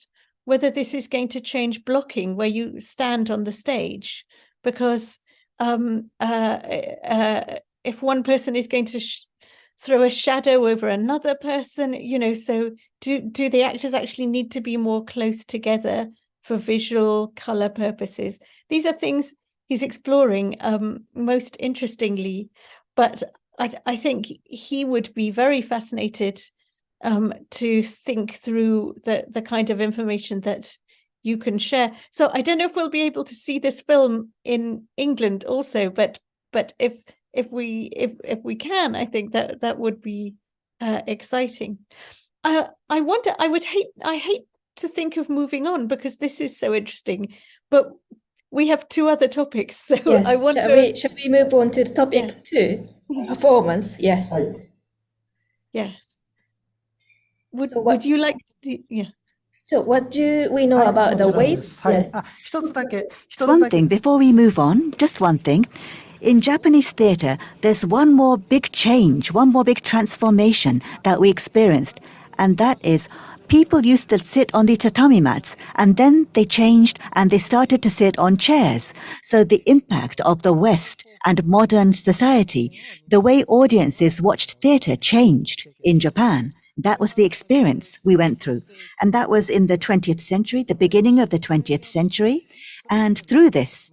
whether this is going to change blocking where you stand on the stage, because if one person is going to throw a shadow over another person, so do the actors actually need to be more close together for visual color purposes? These are things he's exploring most interestingly, but I think he would be very fascinated to think through the kind of information that you can share. So I don't know if we'll be able to see this film in England also, but if we can, I think that would be exciting. I hate to think of moving on because this is so interesting, but we have two other topics. So Yes. I wonder. Shall we move on to topic 2, performance? Yes. Yes. So would you like to? Yeah. So what do we know はい、 about も the ちろんで ways? す。はい。 Yes. あ、一つだけ。 One thing before we move on, just one thing. In Japanese theatre, there's one more big change, one more big transformation that we experienced, and that is people used to sit on the tatami mats, and then they changed and they started to sit on chairs. So the impact of the West and modern society, the way audiences watched theatre changed in Japan. That was the experience we went through. And that was in the 20th century, the beginning of the 20th century. And through this,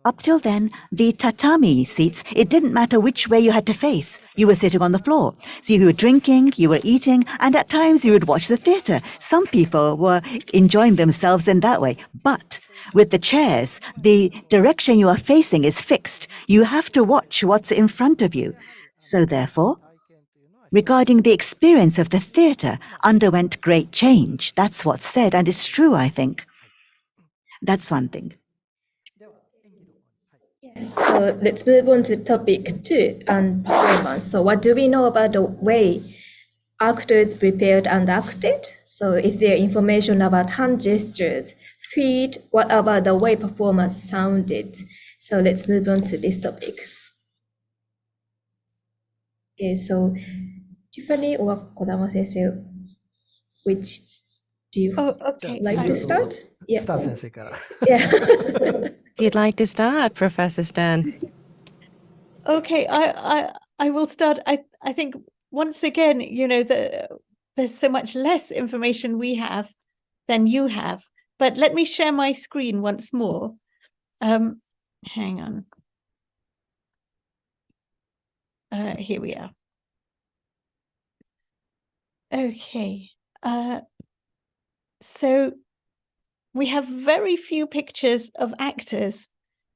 up till then, the tatami seats, it didn't matter which way you had to face. You were sitting on the floor. So you were drinking, you were eating, and at times you would watch the theatre. Some people were enjoying themselves in that way. But with the chairs, the direction you are facing is fixed. You have to watch what's in front of you. So therefore, regarding the experience of the theatre underwent great change. That's what's said, and it's true, I think. That's one thing. So let's move on to topic 2 and performance. So what do we know about the way actors prepared and acted? So is there information about hand gestures, feet? What about the way performance sounded? So let's move on to this topic. Okay, so Tiffany or Kodama sensei, which do you Okay. like to start? Yes. スター先生から。 Yeah. If you'd like to start, Professor Stan. Okay, I will start. I think once again, there's so much less information we have than you have. But let me share my screen once more. Hang on. Here we are. Okay. So we have very few pictures of actors,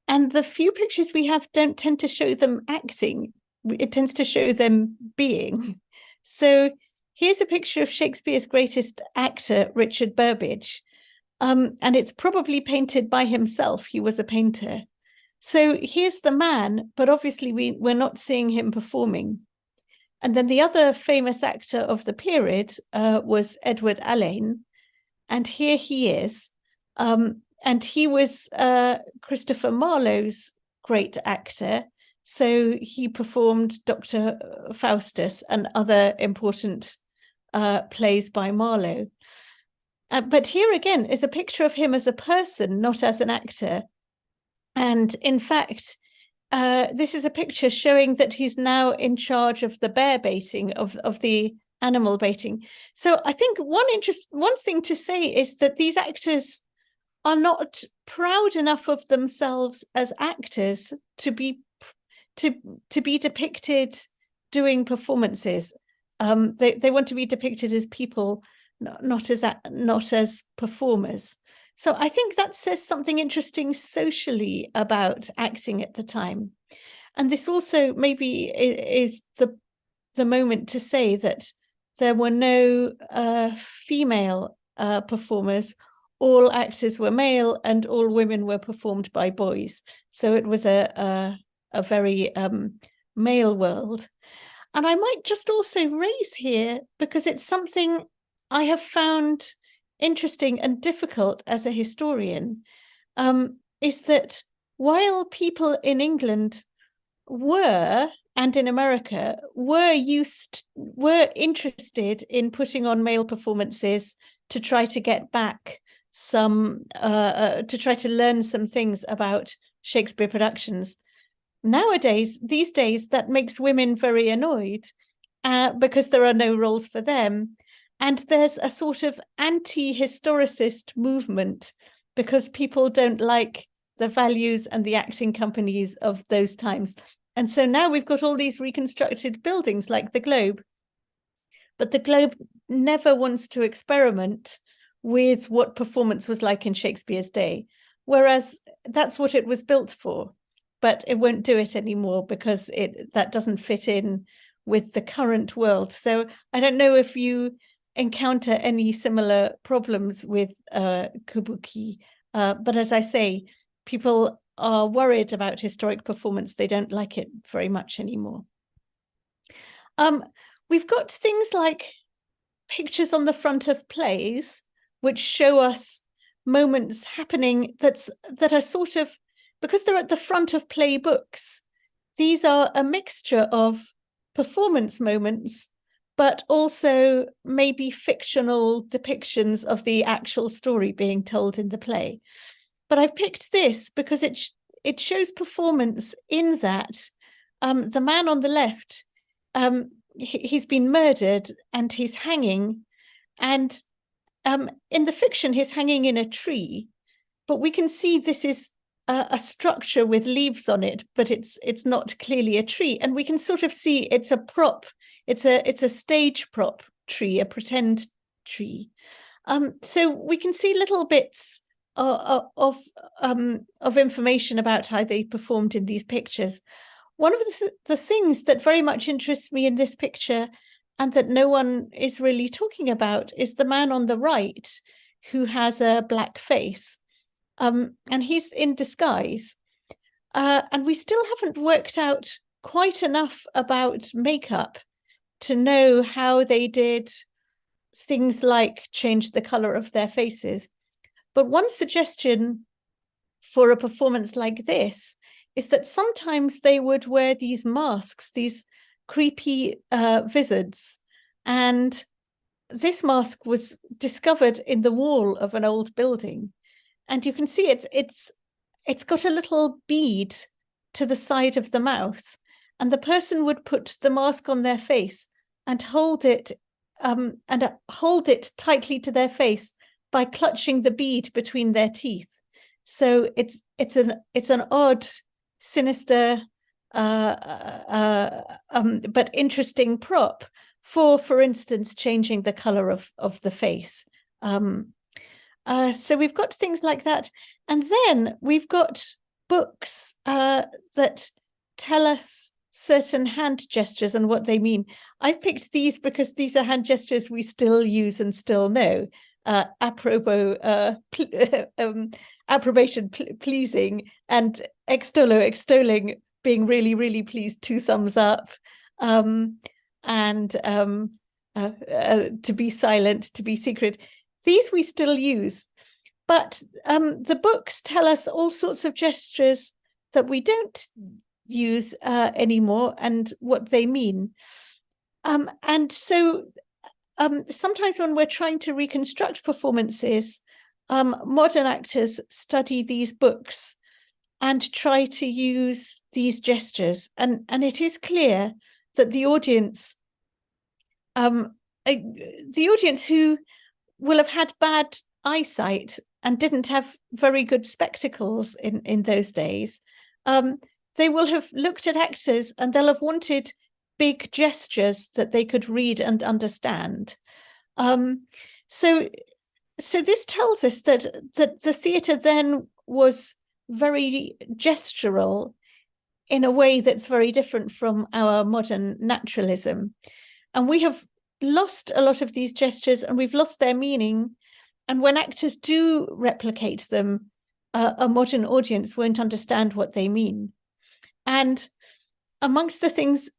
and the few pictures we have don't tend to show them acting. It tends to show them being. So here's a picture of Shakespeare's greatest actor, Richard Burbage. And it's probably painted by himself. He was a painter. So here's the man, but obviously we're not seeing him performing. And then the other famous actor of the period was Edward Alleyn. And here he is. And he was Christopher Marlowe's great actor. So he performed Dr. Faustus and other important plays by Marlowe. But here again is a picture of him as a person, not as an actor. And in fact, this is a picture showing that he's now in charge of the bear baiting, of the animal baiting. So I think one thing to say is that these actors are not proud enough of themselves as actors to be depicted doing performances. They want to be depicted as people, not as performers. So I think that says something interesting socially about acting at the time. And this also maybe is the moment to say that there were no female performers. All actors were male and all women were performed by boys. So it was a very male world. And I might just also raise here, because it's something I have found interesting and difficult as a historian is that while people in England and in America were interested in putting on male performances to try to get back some, to try to learn some things about Shakespeare productions. These days, that makes women very annoyed because there are no roles for them. And there's a sort of anti-historicist movement because people don't like the values and the acting companies of those times. And so now we've got all these reconstructed buildings like the Globe. But the Globe never wants to experiment with what performance was like in Shakespeare's day, whereas that's what it was built for. But it won't do it anymore because that doesn't fit in with the current world. So I don't know if you encounter any similar problems with Kabuki. But as I say, people are worried about historic performance. They don't like it very much anymore. We've got things like pictures on the front of plays, which show us moments happening that are sort of, because they're at the front of play books, these are a mixture of performance moments, but also maybe fictional depictions of the actual story being told in the play. But I've picked this because it shows performance in that the man on the left, he's been murdered and he's hanging, and in the fiction he's hanging in a tree, but we can see this is a structure with leaves on it, but it's not clearly a tree, and we can sort of see it's a prop. It's a stage prop tree, a pretend tree. So we can see little bits of information about how they performed in these pictures. One of the things that very much interests me in this picture, and that no one is really talking about, is the man on the right who has a black face. And he's in disguise. And we still haven't worked out quite enough about makeup to know how they did things like change the color of their faces. But one suggestion for a performance like this is that sometimes they would wear these masks, these creepy vizards. And this mask was discovered in the wall of an old building. And you can see it's got a little bead to the side of the mouth, and the person would put the mask on their face and hold it tightly to their face by clutching the bead between their teeth. So it's an odd, sinister, but interesting prop for instance, changing the color of the face. So we've got things like that. And then we've got books that tell us certain hand gestures and what they mean. I've picked these because these are hand gestures we still use and still know. Approbation, pleasing, and extolling, being really, really pleased, 2 thumbs up. And to be silent, to be secret. These we still use, but the books tell us all sorts of gestures that we don't use anymore and what they mean. And so sometimes when we're trying to reconstruct performances, modern actors study these books and try to use these gestures. And it is clear that the audience who will have had bad eyesight and didn't have very good spectacles in those days, they will have looked at actors and they'll have wanted big gestures that they could read and understand. So this tells us that the theatre then was very gestural in a way that's very different from our modern naturalism. And we have lost a lot of these gestures and we've lost their meaning. And when actors do replicate them, a modern audience won't understand what they mean. And amongst the things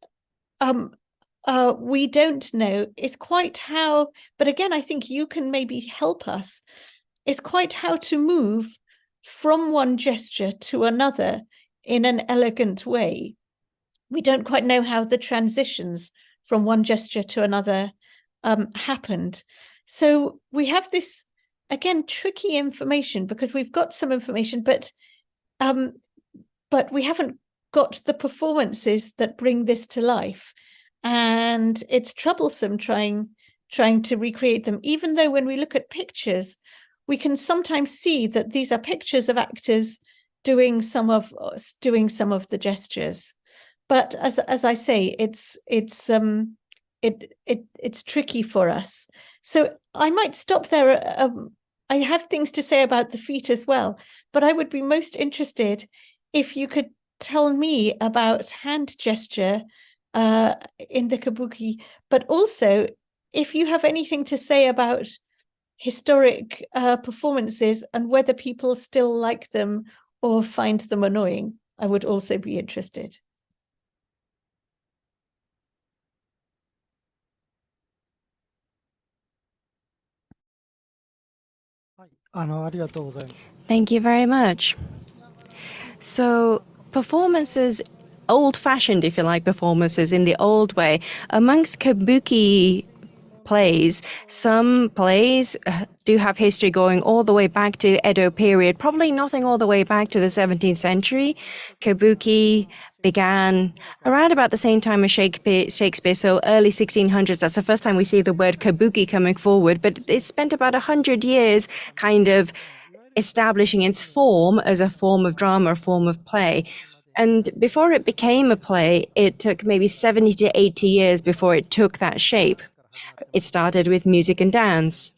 we don't know is quite how, but again, I think you can maybe help us, is quite how to move from one gesture to another in an elegant way. We don't quite know how the transitions from one gesture to another happened. So we have this, again, tricky information, because we've got some information, but we haven't got the performances that bring this to life. And it's troublesome trying to recreate them, even though when we look at pictures, we can sometimes see that these are pictures of actors doing some of the gestures. But as I say, it's tricky for us. So I might stop there. I have things to say about the feet as well, but I would be most interested if you could tell me about hand gesture in the Kabuki, but also if you have anything to say about historic performances and whether people still like them or find them annoying. I would also be interested. Thank you very much. So performances, old-fashioned, if you like, performances in the old way. Amongst Kabuki plays, some plays do have history going all the way back to Edo period, probably nothing all the way back to the 17th century. Kabuki began around about the same time as Shakespeare, so early 1600s. That's the first time we see the word kabuki coming forward, but it spent about 100 years kind of establishing its form as a form of drama, a form of play. And before it became a play, it took maybe 70 to 80 years before it took that shape. It started with music and dance.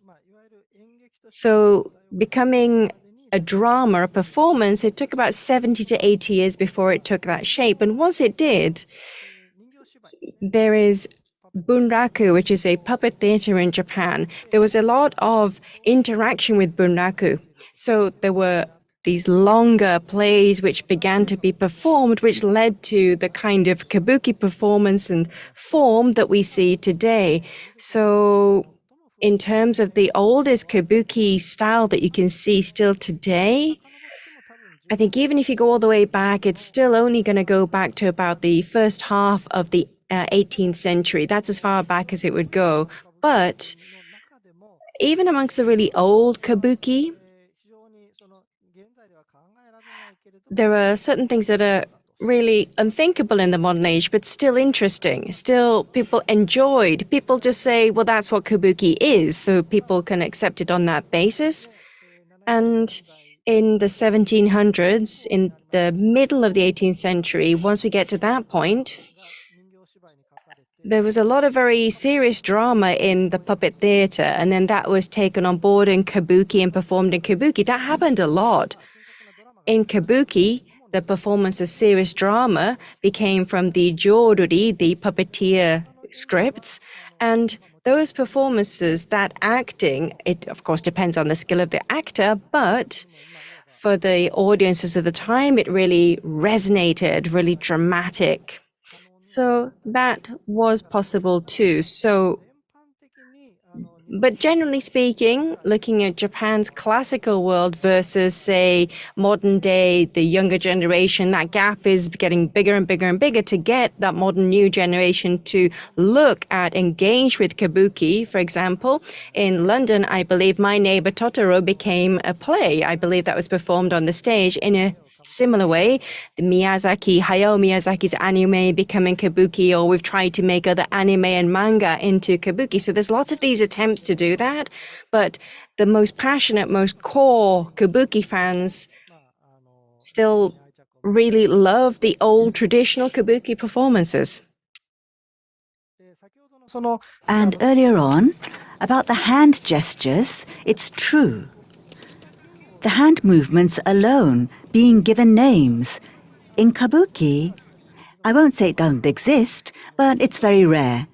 So becoming a drama, a performance, it took about 70 to 80 years before it took that shape. And once it did, there is bunraku, which is a puppet theater in Japan. There was a lot of interaction with bunraku. So there were these longer plays which began to be performed, which led to the kind of kabuki performance and form that we see today. So in terms of the oldest kabuki style that you can see still today, I think even if you go all the way back, it's still only going to go back to about the first half of the 18th century. That's as far back as it would go. But even amongst the really old kabuki, there are certain things that are really unthinkable in the modern age, but still interesting. Still, people enjoyed. People just say, well, that's what kabuki is, so people can accept it on that basis. And in the 1700s, in the middle of the 18th century, once we get to that point, there was a lot of very serious drama in the puppet theater, and then that was taken on board in kabuki and performed in kabuki. That happened a lot. In kabuki, the performance of serious drama became from the joruri, the puppeteer scripts, and those performances, that acting, it of course depends on the skill of the actor, but for the audiences of the time, it really resonated, really dramatic. So that was possible too. But generally speaking, looking at Japan's classical world versus, say, modern day, the younger generation, that gap is getting bigger and bigger and bigger to get that modern new generation to look at, engage with kabuki. For example, in London, I believe My Neighbor Totoro became a play. I believe that was performed on the stage in a similar way. The Hayao Miyazaki's anime becoming kabuki, or we've tried to make other anime and manga into kabuki. So there's lots of these attempts to do that, but the most passionate, most core kabuki fans still really love the old traditional kabuki performances. And earlier on, about the hand gestures, it's true. The hand movements alone being given names. In kabuki, I won't say it doesn't exist, but it's very rare.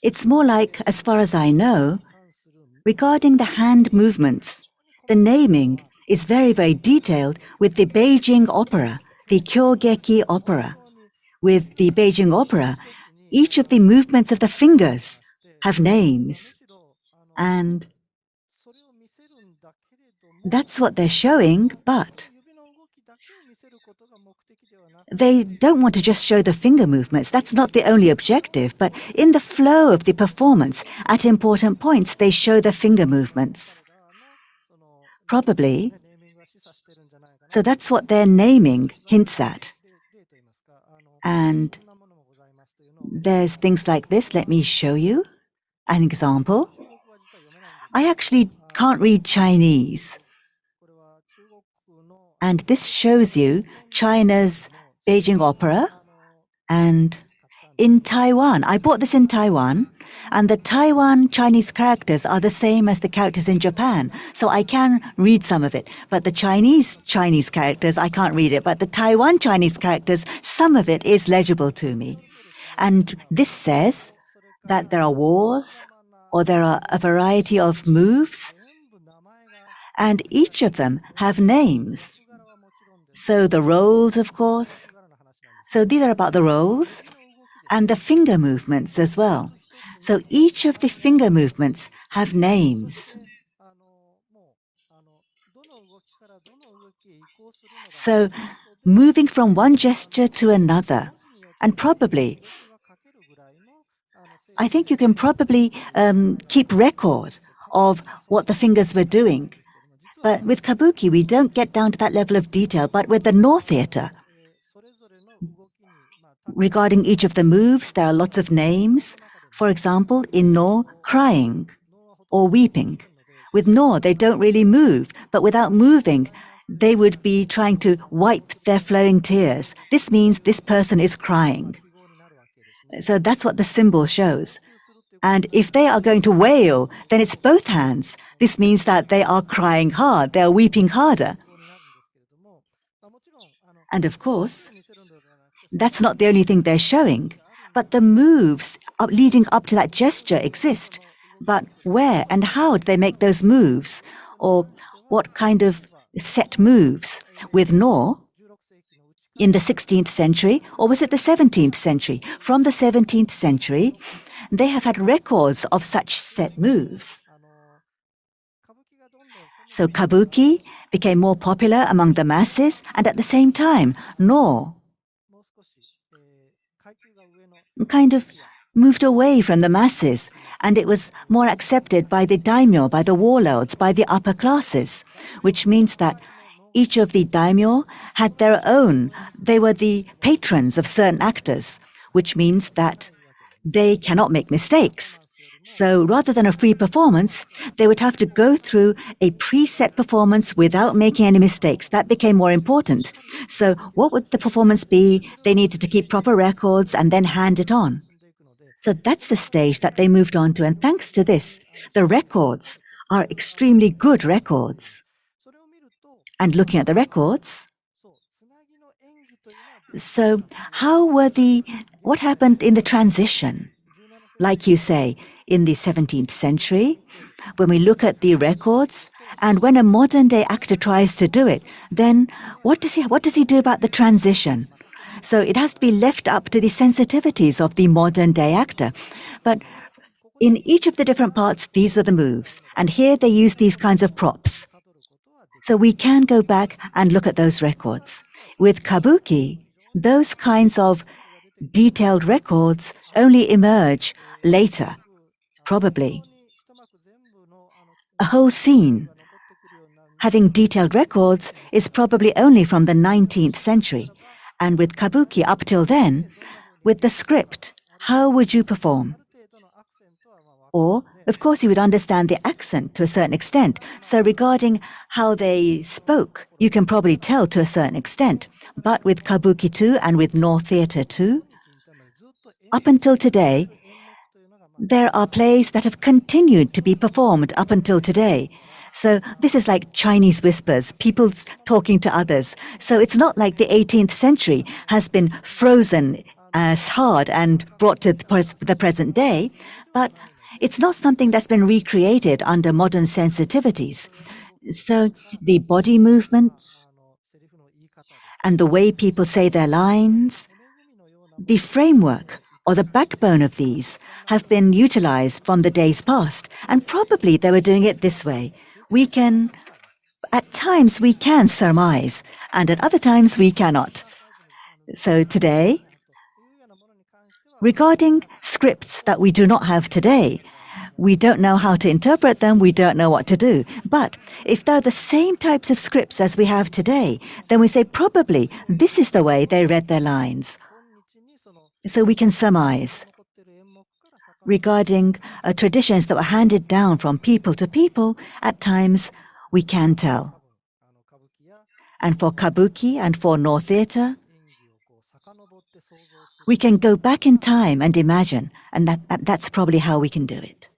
It's more like, as far as I know, regarding the hand movements, the naming is very, very detailed with the Beijing opera, the Kyogeki opera. With the Beijing opera, each of the movements of the fingers have names. And that's what they're showing, but they don't want to just show the finger movements. That's not the only objective, but in the flow of the performance, at important points, they show the finger movements. Probably. So that's what their naming hints at. And there's things like this. Let me show you an example. I actually can't read Chinese. And this shows you China's Beijing Opera. And in Taiwan, I bought this in Taiwan, and the Taiwan Chinese characters are the same as the characters in Japan. So I can read some of it. But the Chinese characters, I can't read it. But the Taiwan Chinese characters, some of it is legible to me. And this says that there are wars, or there are a variety of moves, and each of them have names. So the roles, of course. So these are about the roles and the finger movements as well. So each of the finger movements have names. So moving from one gesture to another, and probably, I think you can probably keep record of what the fingers were doing. But with Kabuki, we don't get down to that level of detail. But with the Noh theater, regarding each of the moves, there are lots of names. For example, in Noh, crying or weeping. With Noh, they don't really move, but without moving, they would be trying to wipe their flowing tears. This means this person is crying. So that's what the symbol shows. And if they are going to wail, then it's both hands. This means that they are crying hard, they are weeping harder. And of course, that's not the only thing they're showing. But the moves leading up to that gesture exist. But where and how do they make those moves? Or what kind of set moves? With Noh, in the 16th century, or was it the 17th century? From the 17th century, they have had records of such set moves. So Kabuki became more popular among the masses, and at the same time, Noh kind of moved away from the masses, and it was more accepted by the daimyo, by the warlords, by the upper classes, which means that each of the daimyo had their own. They were the patrons of certain actors, which means that they cannot make mistakes. So rather than a free performance, they would have to go through a preset performance without making any mistakes. That became more important. So what would the performance be? They needed to keep proper records and then hand it on. So that's the stage that they moved on to. And thanks to this, the records are extremely good records. And looking at the records, so what happened in the transition? Like you say, in the 17th century, when we look at the records, and when a modern day actor tries to do it, then what does he do about the transition? So it has to be left up to the sensitivities of the modern day actor. But in each of the different parts, these were the moves. And here they use these kinds of props. So we can go back and look at those records. With Kabuki, those kinds of detailed records only emerge later, probably. A whole scene having detailed records is probably only from the 19th century. And with Kabuki up till then, with the script, how would you perform? Or, of course, you would understand the accent to a certain extent. So regarding how they spoke, you can probably tell to a certain extent. But with Kabuki too, and with Noh theater too, up until today, there are plays that have continued to be performed up until today. So this is like Chinese whispers, people talking to others. So it's not like the 18th century has been frozen as hard and brought to the present day, but it's not something that's been recreated under modern sensitivities. So the body movements and the way people say their lines, the framework or the backbone of these have been utilized from the days past, and probably they were doing it this way. At times we can surmise, and at other times we cannot. So today, regarding scripts that we do not have today, we don't know how to interpret them, we don't know what to do. But if they're the same types of scripts as we have today, then we say probably this is the way they read their lines. So we can surmise. Regarding traditions that were handed down from people to people, at times we can tell. And for Kabuki and for Noh theatre, we can go back in time and imagine, and that's probably how we can do it.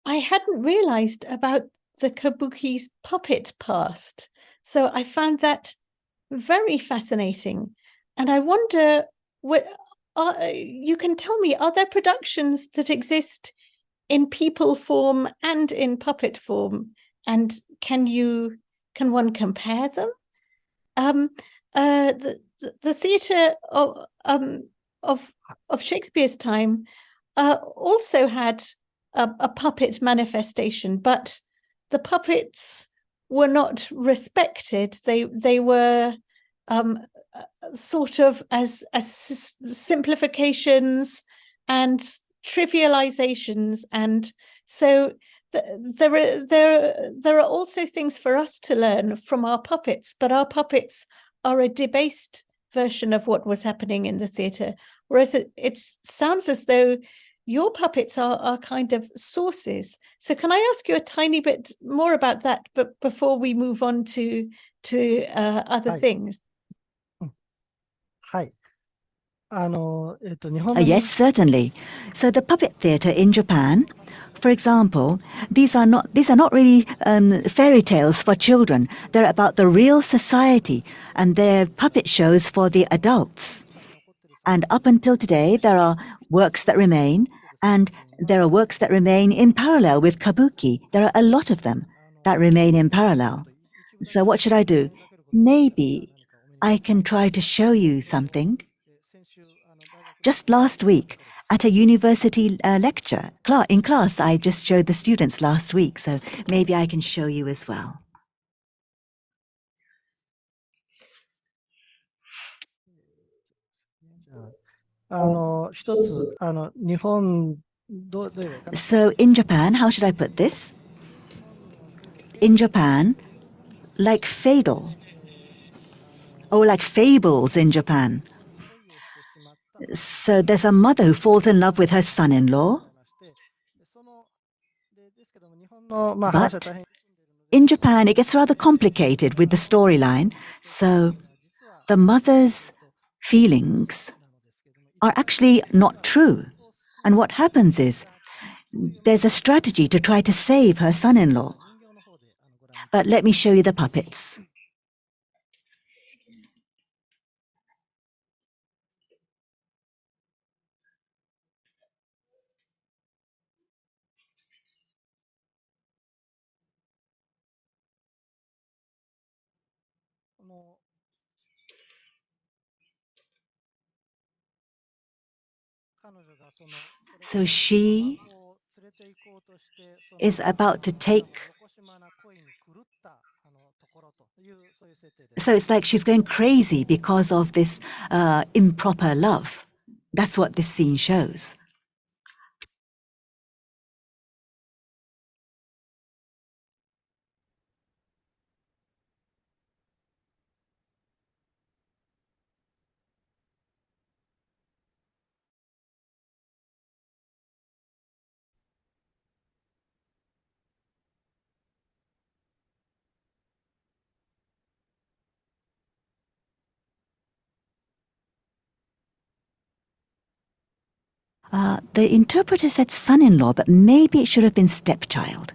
I hadn't realized about the Kabuki's puppet past, so I found that very fascinating. And I wonder, you can tell me, are there productions that exist in people form and in puppet form? And can one compare them? The theatre of Shakespeare's time also had a puppet manifestation, but the puppets were not respected. They were thought of as simplifications and trivializations, and so there are also things for us to learn from our puppets, but our puppets are a debased version of what was happening in the theatre, whereas it sounds as though your puppets are kind of sources. So can I ask you a tiny bit more about that, but before we move on to other things? Yes, certainly. So the puppet theatre in Japan, for example, these are not really fairy tales for children. They're about the real society, and they're puppet shows for the adults. And up until today, there are works that remain, and there are works that remain in parallel with Kabuki. There are a lot of them that remain in parallel. So what should I do? Maybe I can try to show you something. Just last week, at a university lecture, in class, I just showed the students last week, so maybe I can show you as well. So in Japan, how should I put this? In Japan, like fables in Japan. So there's a mother who falls in love with her son-in-law. But in Japan, it gets rather complicated with the storyline. So the mother's feelings are actually not true. And what happens is there's a strategy to try to save her son-in-law. But let me show you the puppets. So she is about to take... So it's like she's going crazy because of this improper love. That's what this scene shows. The interpreter said son-in-law, but maybe it should have been stepchild.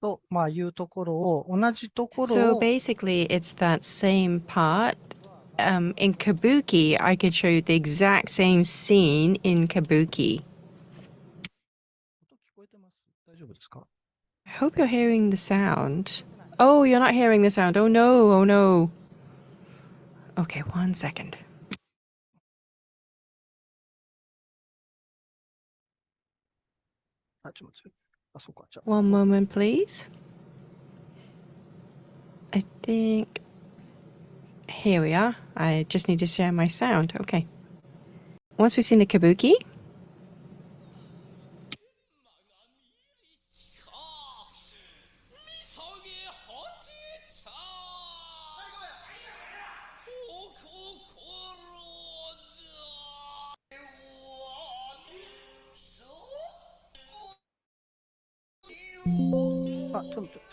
と、まあ、いうところを、同じところ So を、 basically, it's that same part. In Kabuki, I could show you the exact same scene in Kabuki. 音聞こえてます？大丈夫ですか？ I hope you're hearing the sound. Oh, you're not hearing the sound. Oh no, oh no. Okay, 1 second. あ、ちょっと待って。あ、そうか。じゃあ、 One moment, please. I think. Here we are. I just need to share my sound. Okay. Once we've seen the Kabuki,あ、ちょっと待って。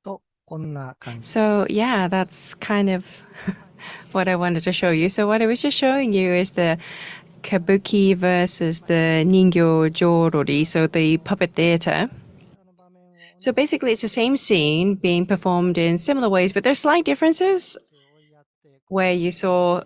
と、こんな感じ。 so yeah, that's kind of what I wanted to show you. So what I was just showing you is the Kabuki versus the Ningyo Jorori, so the puppet theater. So basically, it's the same scene being performed in similar ways, but there's slight differences. Where you saw,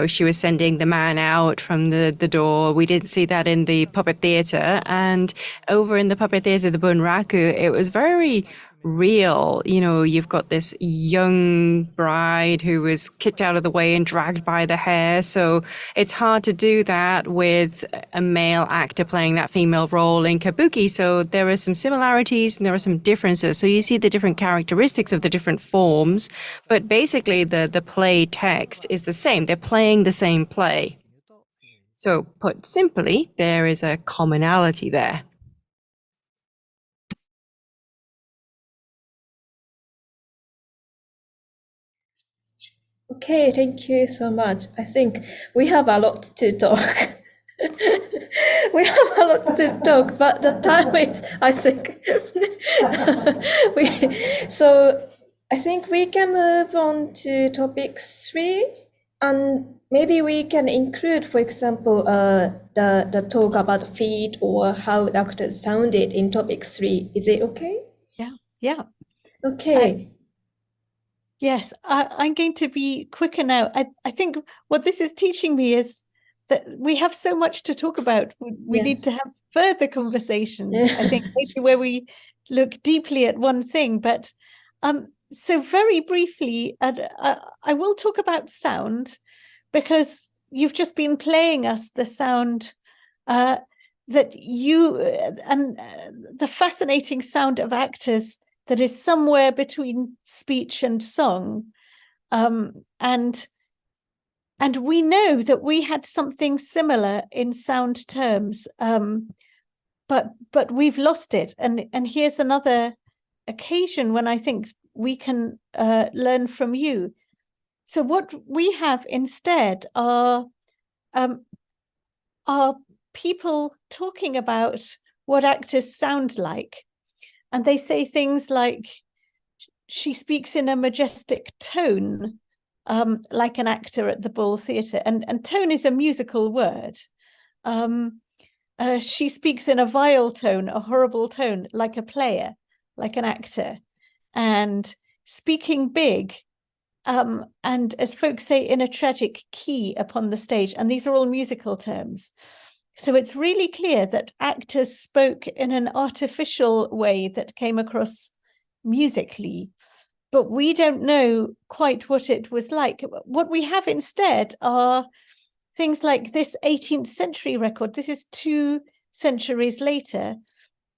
she was sending the man out from the door. We didn't see that in the puppet theater. And over in the puppet theater, the Bunraku, it was very real. You know, you've got this young bride who was kicked out of the way and dragged by the hair. So it's hard to do that with a male actor playing that female role in Kabuki. So there are some similarities and there are some differences. So you see the different characteristics of the different forms, but basically the play text is the same. They're playing the same play. So put simply, there is a commonality there. Okay, thank you so much. I think we have a lot to talk. We have a lot to talk, but the time is, I think, so I think we can move on to topic 3, and maybe we can include, for example, the talk about feet or how the actors sounded in topic 3. Is it okay? Yeah. Okay. Yes, I'm going to be quicker now. I think what this is teaching me is that we have so much to talk about. We need to Yes. have further conversations, I think, Yes. maybe where we look deeply at one thing. But so very briefly, I will talk about sound, because you've just been playing us the sound that you and the fascinating sound of actors that is somewhere between speech and song. And we know that we had something similar in sound terms, but we've lost it. And here's another occasion when I think we can learn from you. So what we have instead are people talking about what actors sound like. And they say things like, she speaks in a majestic tone, like an actor at the Bull Theatre. And tone is a musical word. She speaks in a vile tone, a horrible tone, like a player, like an actor. And speaking big, and as folks say, in a tragic key upon the stage. And these are all musical terms. So it's really clear that actors spoke in an artificial way that came across musically, but we don't know quite what it was like. What we have instead are things like this 18th century record. This is 2 centuries later,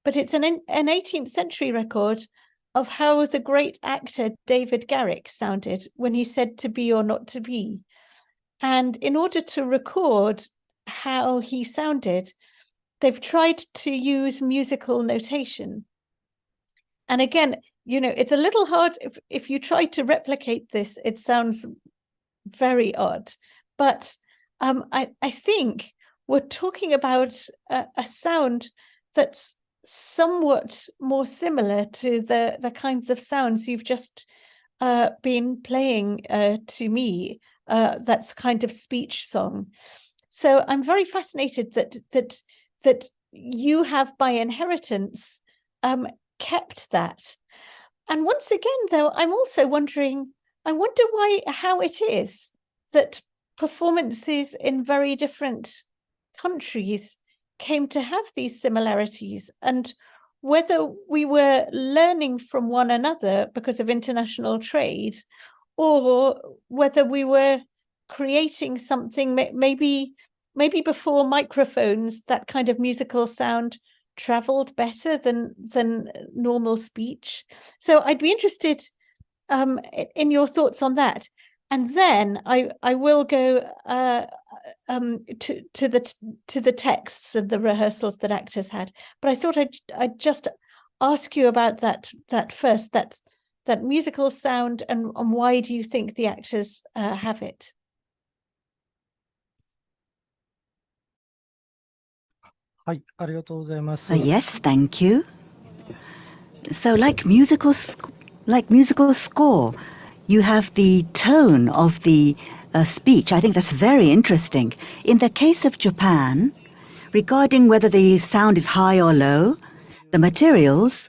but it's an 18th century record of how the great actor David Garrick sounded when he said "to be or not to be." And in order to record how he sounded, they've tried to use musical notation. And again, you know, it's a little hard. If you try to replicate this, it sounds very odd. But I think we're talking about a sound that's somewhat more similar to the kinds of sounds you've just been playing to me. That's kind of speech song. So I'm very fascinated that you have, by inheritance, kept that. And once again, though, I'm also wondering, I wonder how it is that performances in very different countries came to have these similarities, and whether we were learning from one another because of international trade, or whether we were creating something, maybe before microphones, that kind of musical sound traveled better than normal speech. So I'd be interested in your thoughts on that. And then I will go to the texts and the rehearsals that actors had. But I thought I'd just ask you about that first, that musical sound, and why do you think the actors have it? Yes, thank you. So like musical score, you have the tone of the speech. I think that's very interesting. In the case of Japan, regarding whether the sound is high or low, the materials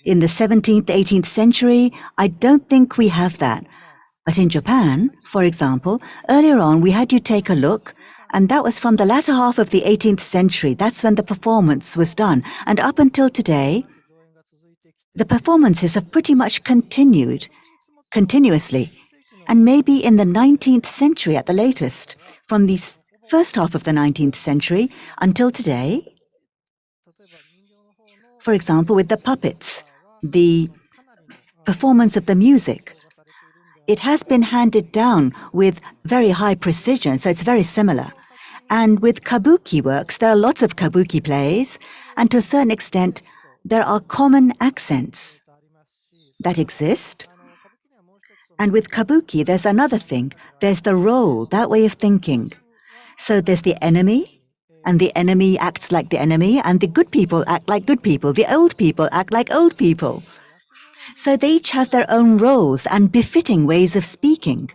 in the 17th, 18th century, I don't think we have that. But in Japan, for example, earlier on we had you take a look, and that was from the latter half of the 18th century. That's when the performance was done. And up until today, the performances have pretty much continued continuously. And maybe in the 19th century at the latest, from the first half of the 19th century until today, for example, with the puppets, the performance of the music, it has been handed down with very high precision, so it's very similar. And with kabuki works, there are lots of kabuki plays, and to a certain extent, there are common accents that exist. And with kabuki, there's another thing. There's the role, that way of thinking. So there's the enemy, and the enemy acts like the enemy, and the good people act like good people. The old people act like old people. So they each have their own roles and befitting ways of speaking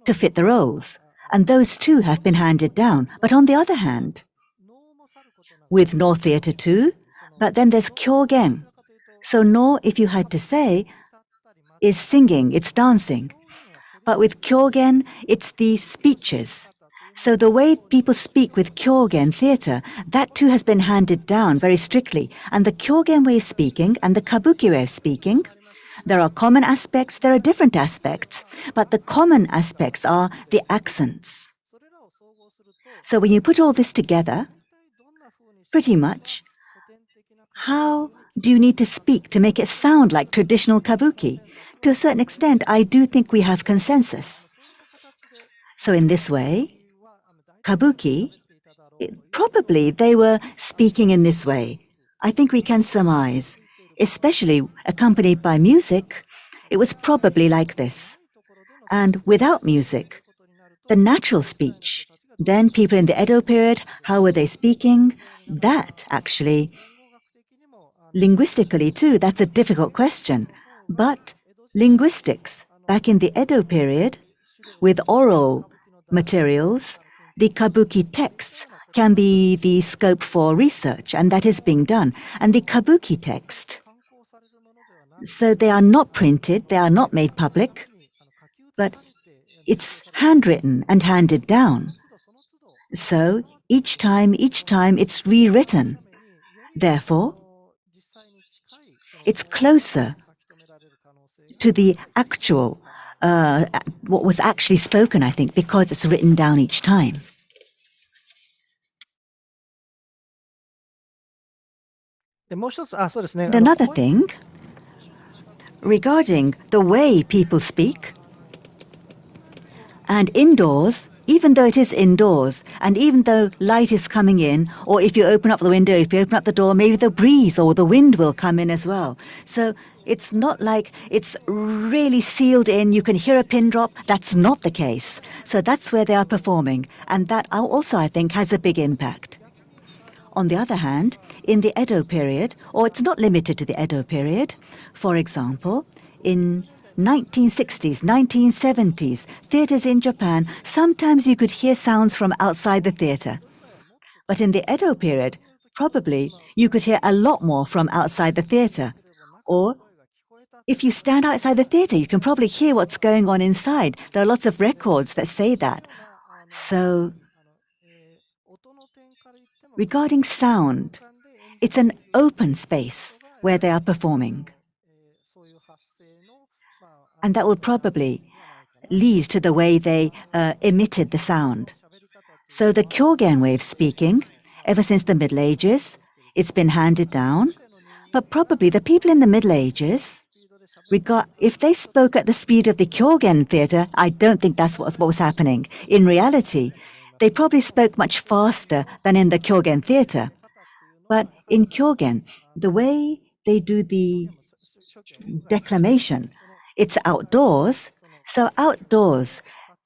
to fit the roles. And those too have been handed down. But on the other hand, with no theater too, but then there's kyogen. So no, if you had to say, is singing, it's dancing. But with kyogen, it's the speeches. So the way people speak with kyogen theater, that too has been handed down very strictly. And the kyogen way of speaking and the kabuki way of speaking, there are common aspects, there are different aspects, but the common aspects are the accents. So when you put all this together, pretty much, how do you need to speak to make it sound like traditional kabuki? To a certain extent, I do think we have consensus. So in this way, kabuki, probably they were speaking in this way. I think we can surmise, especially accompanied by music, it was probably like this. And without music, the natural speech, then people in the Edo period, how were they speaking? That actually, linguistically too, that's a difficult question. But linguistics, back in the Edo period, with oral materials, the kabuki texts can be the scope for research, and that is being done. And the kabuki text, so they are not printed, they are not made public, but it's handwritten and handed down. So each time it's rewritten. Therefore, it's closer to the actual, what was actually spoken, I think, because it's written down each time. And another thing, regarding the way people speak, and indoors, even though it is indoors, and even though light is coming in, or if you open up the window, if you open up the door, maybe the breeze or the wind will come in as well. So it's not like it's really sealed in, you can hear a pin drop. That's not the case. So that's where they are performing. And that also, I think, has a big impact. On the other hand, in the Edo period, or it's not limited to the Edo period, for example, in 1960s, 1970s, theaters in Japan, sometimes you could hear sounds from outside the theater. But in the Edo period, probably you could hear a lot more from outside the theater. Or if you stand outside the theater, you can probably hear what's going on inside. There are lots of records that say that. So regarding sound, it's an open space where they are performing. And that will probably lead to the way they emitted the sound. So the kyogen way of speaking, ever since the Middle Ages, it's been handed down. But probably the people in the Middle Ages, if they spoke at the speed of the kyogen theater, I don't think that's what was happening. In reality, they probably spoke much faster than in the kyogen theater. But in kyogen, the way they do the declamation, it's outdoors. So outdoors,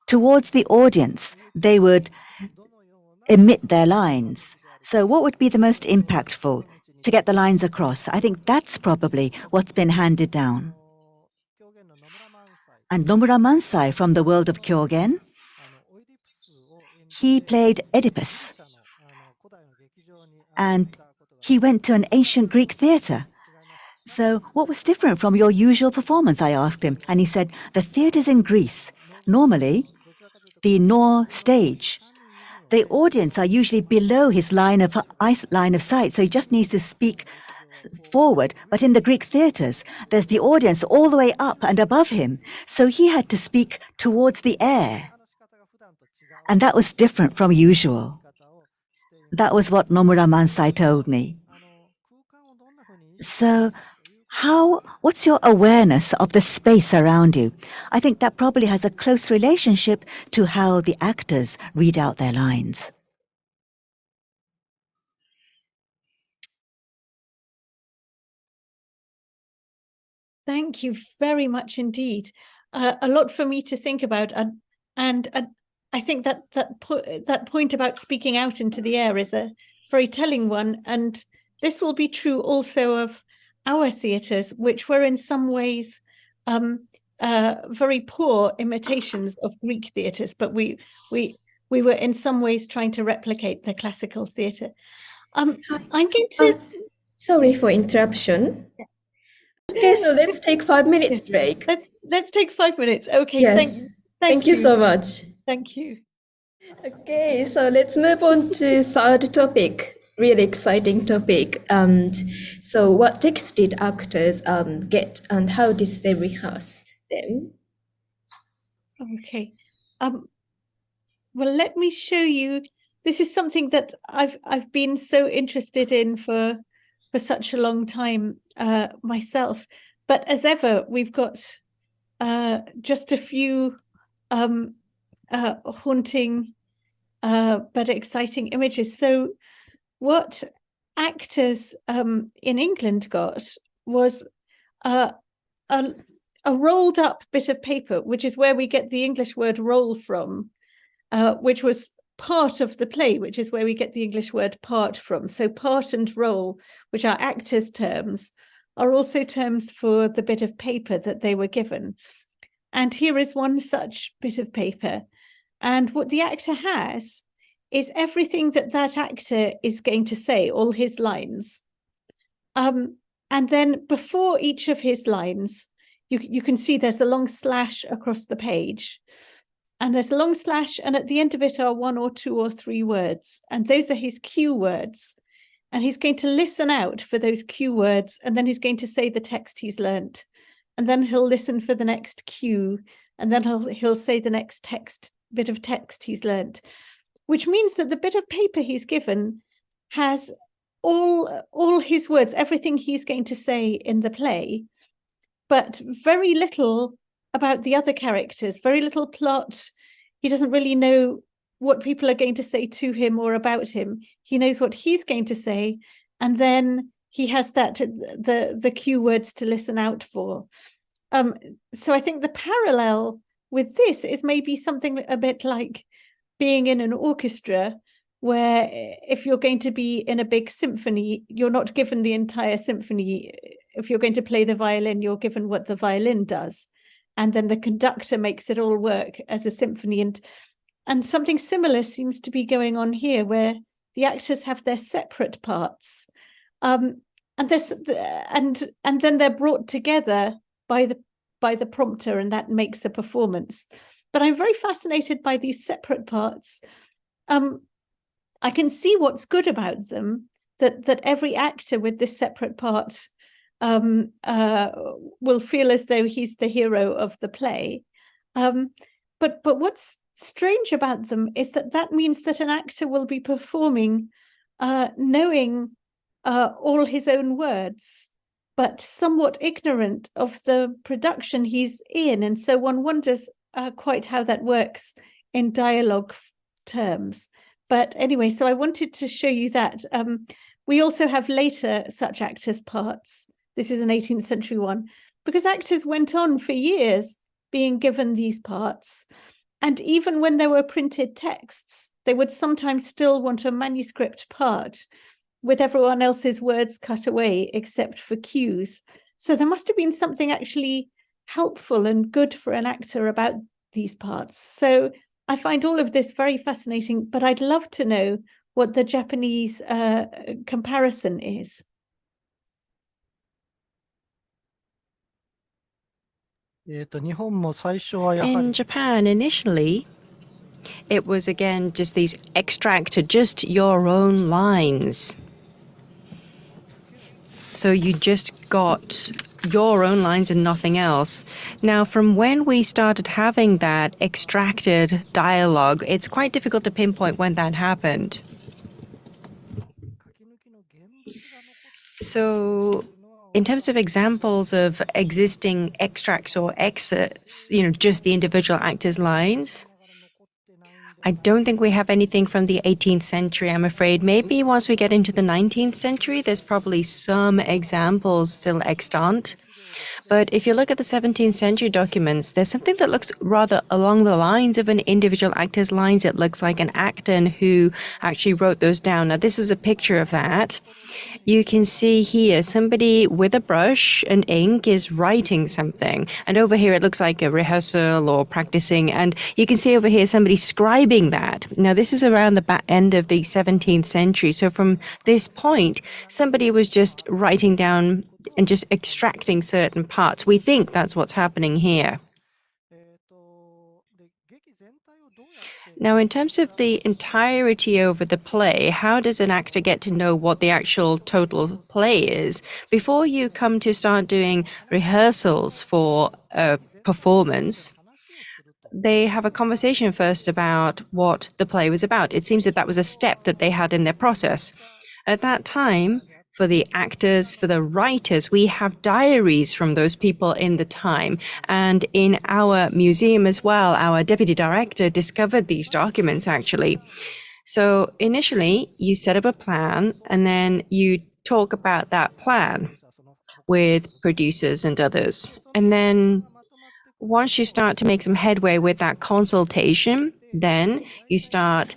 towards the audience, they would emit their lines. So what would be the most impactful to get the lines across? I think that's probably what's been handed down. And Nomura Mansai from the world of kyogen, he played Oedipus. And he went to an ancient Greek theater. So what was different from your usual performance, I asked him. And he said, the theaters in Greece, normally, the Nor stage, the audience are usually below his line of sight. So he just needs to speak forward, but in the Greek theatres, there's the audience all the way up and above him. So he had to speak towards the air. And that was different from usual. That was what Nomura Mansai told me. So what's your awareness of the space around you? I think that probably has a close relationship to how the actors read out their lines. Thank you very much indeed. A lot for me to think about, and I think that point about speaking out into the air is a very telling one, and this will be true also of our theatres, which were in some ways very poor imitations of Greek theatres, but we were in some ways trying to replicate the classical theatre. I'm going to. Sorry for interruption. Okay, so let's take 5 minutes break. Let's take 5 minutes. Okay. Yes. Thank you so much. Thank you. Okay, so let's move on to third topic. Really exciting topic. So what texts did actors get, and how did they rehearse them? Okay. Well, let me show you. This is something that I've been so interested in for such a long time myself. But as ever, we've got just a few haunting but exciting images. So what actors in England got was a rolled up bit of paper, which is where we get the English word roll from, which was part of the play, which is where we get the English word part from. So part and roll, which are actors' terms, are also terms for the bit of paper that they were given. And here is one such bit of paper. And what the actor has is everything that actor is going to say, all his lines. And then before each of his lines, you can see there's a long slash across the page. And there's a long slash, and at the end of it are 1 or 2 or 3 words. And those are his cue words. And he's going to listen out for those cue words, and then he's going to say the text he's learnt. And then he'll listen for the next cue, and then he'll say the next bit of text he's learnt. Which means that the bit of paper he's given has all his words, everything he's going to say in the play, but very little about the other characters, very little plot. He doesn't really know what people are going to say to him or about him. He knows what he's going to say, and then he has the cue words to listen out for. So I think the parallel with this is maybe something a bit like being in an orchestra, where if you're going to be in a big symphony, you're not given the entire symphony. If you're going to play the violin, you're given what the violin does. And then the conductor makes it all work as a symphony. And something similar seems to be going on here, where the actors have their separate parts. And then they're brought together by the prompter, and that makes a performance. But I'm very fascinated by these separate parts. I can see what's good about them, that every actor with this separate part will feel as though he's the hero of the play. But what's strange about them is that means that an actor will be performing knowing all his own words, but somewhat ignorant of the production he's in. And so one wonders quite how that works in dialogue terms. But anyway, so I wanted to show you that. We also have later such actors' parts. This is an 18th century one, because actors went on for years being given these parts. And even when there were printed texts, they would sometimes still want a manuscript part with everyone else's words cut away except for cues. So there must have been something actually helpful and good for an actor about these parts. So I find all of this very fascinating, but I'd love to know what the Japanese comparison is. In Japan, initially, it was again just these extracted, just your own lines. So you just got your own lines and nothing else. Now, from when we started having that extracted dialogue, it's quite difficult to pinpoint when that happened. So in terms of examples of existing extracts or excerpts, just the individual actors' lines, I don't think we have anything from the 18th century, I'm afraid. Maybe once we get into the 19th century, there's probably some examples still extant. But if you look at the 17th century documents, there's something that looks rather along the lines of an individual actor's lines. It looks like an actor who actually wrote those down. Now, this is a picture of that. You can see here somebody with a brush and ink is writing something. And over here, it looks like a rehearsal or practicing. And you can see over here somebody scribing that. Now, this is around the back end of the 17th century. So from this point, somebody was just writing down and just extracting certain parts. We think that's what's happening here. Now, in terms of the entirety over the play, how does an actor get to know what the actual total play is? Before you come to start doing rehearsals for a performance, they have a conversation first about what the play was about. It seems that that was a step that they had in their process. At that time, for the actors, for the writers, we have diaries from those people in the time. And in our museum as well, our deputy director discovered these documents actually. So initially, you set up a plan and then you talk about that plan with producers and others. And then once you start to make some headway with that consultation, then you start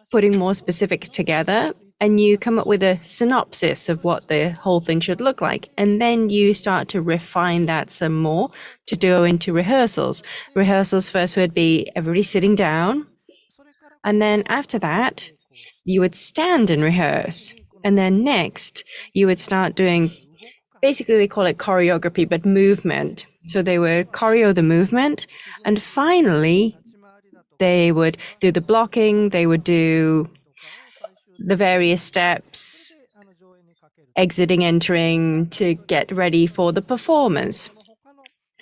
putting more specifics together and you come up with a synopsis of what the whole thing should look like. And then you start to refine that some more to go into rehearsals. Rehearsals first would be everybody sitting down. And then after that, you would stand and rehearse. And then next, you would start doing, basically they call it choreography, but movement. So they would choreo the movement. And finally, they would do the blocking, they would do the various steps, exiting, entering, to get ready for the performance.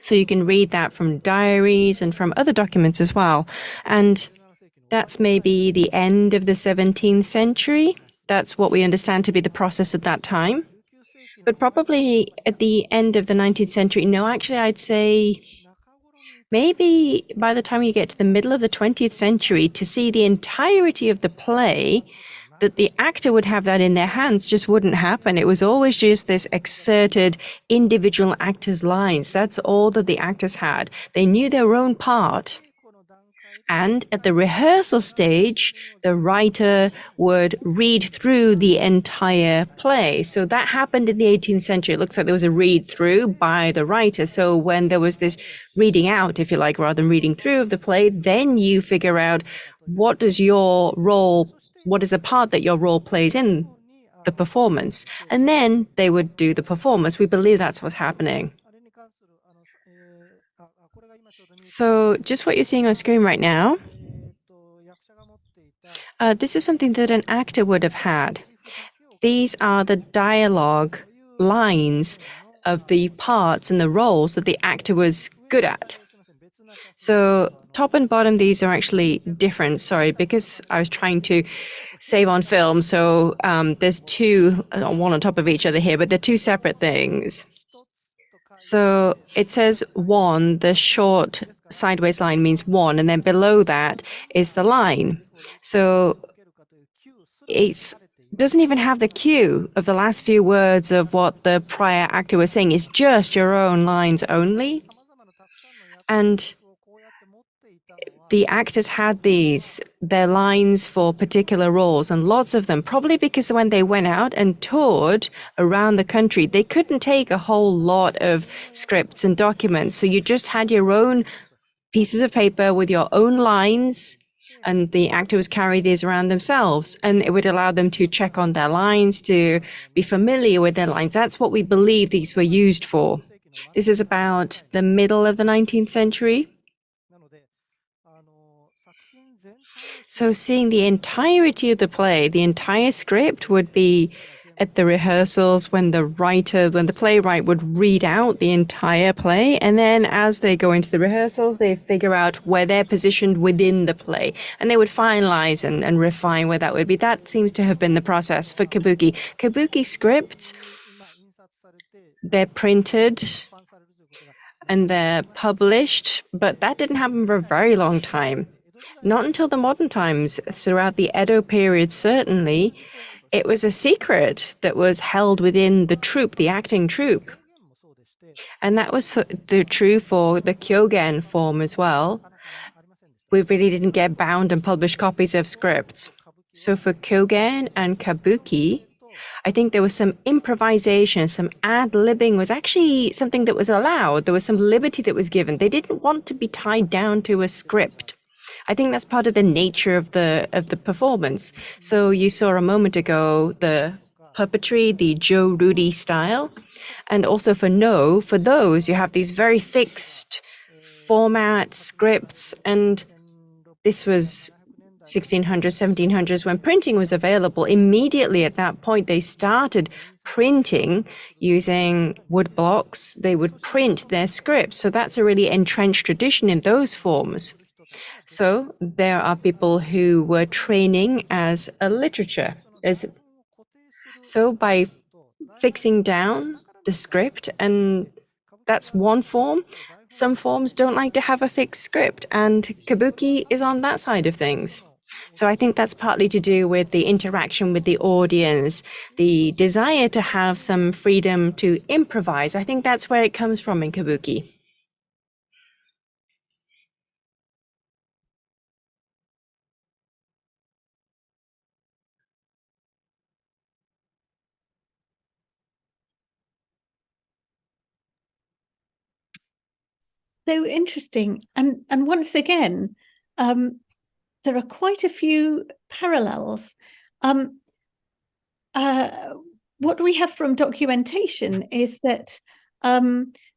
So you can read that from diaries and from other documents as well. And that's maybe the end of the 17th century. That's what we understand to be the process at that time. But probably at the end of the 19th century, no, actually, I'd say maybe by the time you get to the middle of the 20th century, to see the entirety of the play, that the actor would have that in their hands just wouldn't happen. It was always just this excerted individual actor's lines. That's all that the actors had. They knew their own part. And at the rehearsal stage, the writer would read through the entire play. So that happened in the 18th century. It looks like there was a read through by the writer. So when there was this reading out, if you like, rather than reading through of the play, then you figure out what is the part that your role plays in the performance. And then they would do the performance. We believe that's what's happening. So just what you're seeing on screen right now, this is something that an actor would have had. These are the dialogue lines of the parts and the roles that the actor was good at. So top and bottom, these are actually different. Sorry, because I was trying to save on film. So there's two, one on top of each other here, but they're two separate things. So it says one, the short sideways line means one, and then below that is the line. So it doesn't even have the cue of the last few words of what the prior actor was saying. It's just your own lines only. And the actors had their lines for particular roles, and lots of them, probably because when they went out and toured around the country, they couldn't take a whole lot of scripts and documents. So you just had your own pieces of paper with your own lines, and the actors carry these around themselves, and it would allow them to check on their lines, to be familiar with their lines. That's what we believe these were used for. This is about the middle of the 19th century. So seeing the entirety of the play, the entire script would be at the rehearsals when the playwright would read out the entire play, and then as they go into the rehearsals, they figure out where they're positioned within the play, and they would finalize and refine where that would be. That seems to have been the process for Kabuki. Kabuki scripts, they're printed and they're published, but that didn't happen for a very long time. Not until the modern times, throughout the Edo period, certainly, it was a secret that was held within the troupe, the acting troupe. And that was true for the Kyogen form as well. We really didn't get bound and published copies of scripts. So for Kyogen and Kabuki, I think there was some improvisation, some ad-libbing was actually something that was allowed. There was some liberty that was given. They didn't want to be tied down to a script. I think that's part of the nature of the performance. So you saw a moment ago the puppetry, the Joe Rudy style, and also for those you have these very fixed format scripts, and this was 1600s, 1700s when printing was available. Immediately at that point, they started printing using wood blocks. They would print their scripts. So that's a really entrenched tradition in those forms. So there are people who were training as a literature. So by fixing down the script, and that's one form. Some forms don't like to have a fixed script, and Kabuki is on that side of things. So I think that's partly to do with the interaction with the audience, the desire to have some freedom to improvise. I think that's where it comes from in Kabuki. So interesting. And once again, there are quite a few parallels. What we have from documentation is that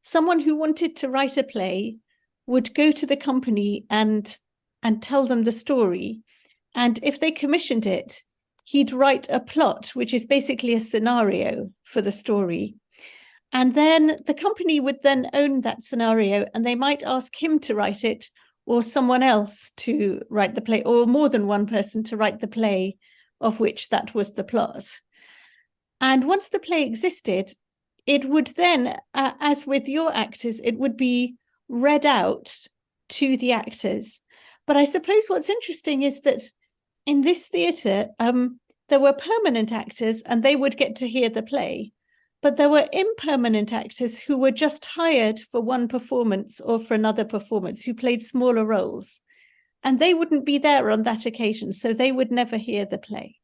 someone who wanted to write a play would go to the company and tell them the story. And if they commissioned it, he'd write a plot, which is basically a scenario for the story. And then the company would then own that scenario, and they might ask him to write it, or someone else to write the play, or more than one person to write the play of which that was the plot. And once the play existed, it would then, as with your actors, it would be read out to the actors. But I suppose what's interesting is that in this theatre, there were permanent actors and they would get to hear the play. But there were impermanent actors who were just hired for one performance or for another performance, who played smaller roles. And they wouldn't be there on that occasion, so they would never hear the play.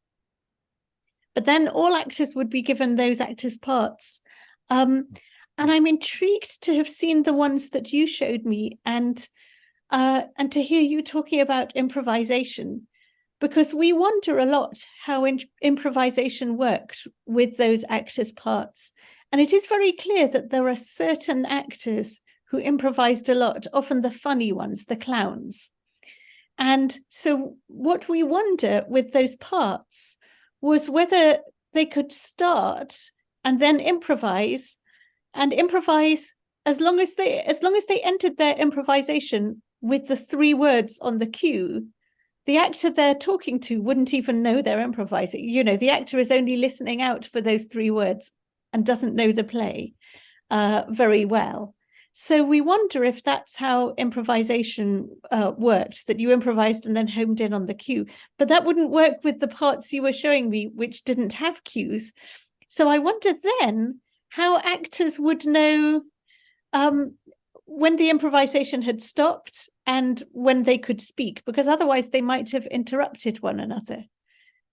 But then all actors would be given those actors' parts. And I'm intrigued to have seen the ones that you showed me and to hear you talking about improvisation, because we wonder a lot how improvisation worked with those actors' parts. And it is very clear that there are certain actors who improvised a lot, often the funny ones, the clowns. And so what we wonder with those parts was whether they could start and then improvise, and improvise as long as they entered their improvisation with the 3 words on the cue. The actor they're talking to wouldn't even know they're improvising. You know, the actor is only listening out for those 3 words and doesn't know the play very well. So we wonder if that's how improvisation worked, that you improvised and then homed in on the cue. But that wouldn't work with the parts you were showing me, which didn't have cues. So I wonder then how actors would know when the improvisation had stopped and when they could speak, because otherwise they might have interrupted one another.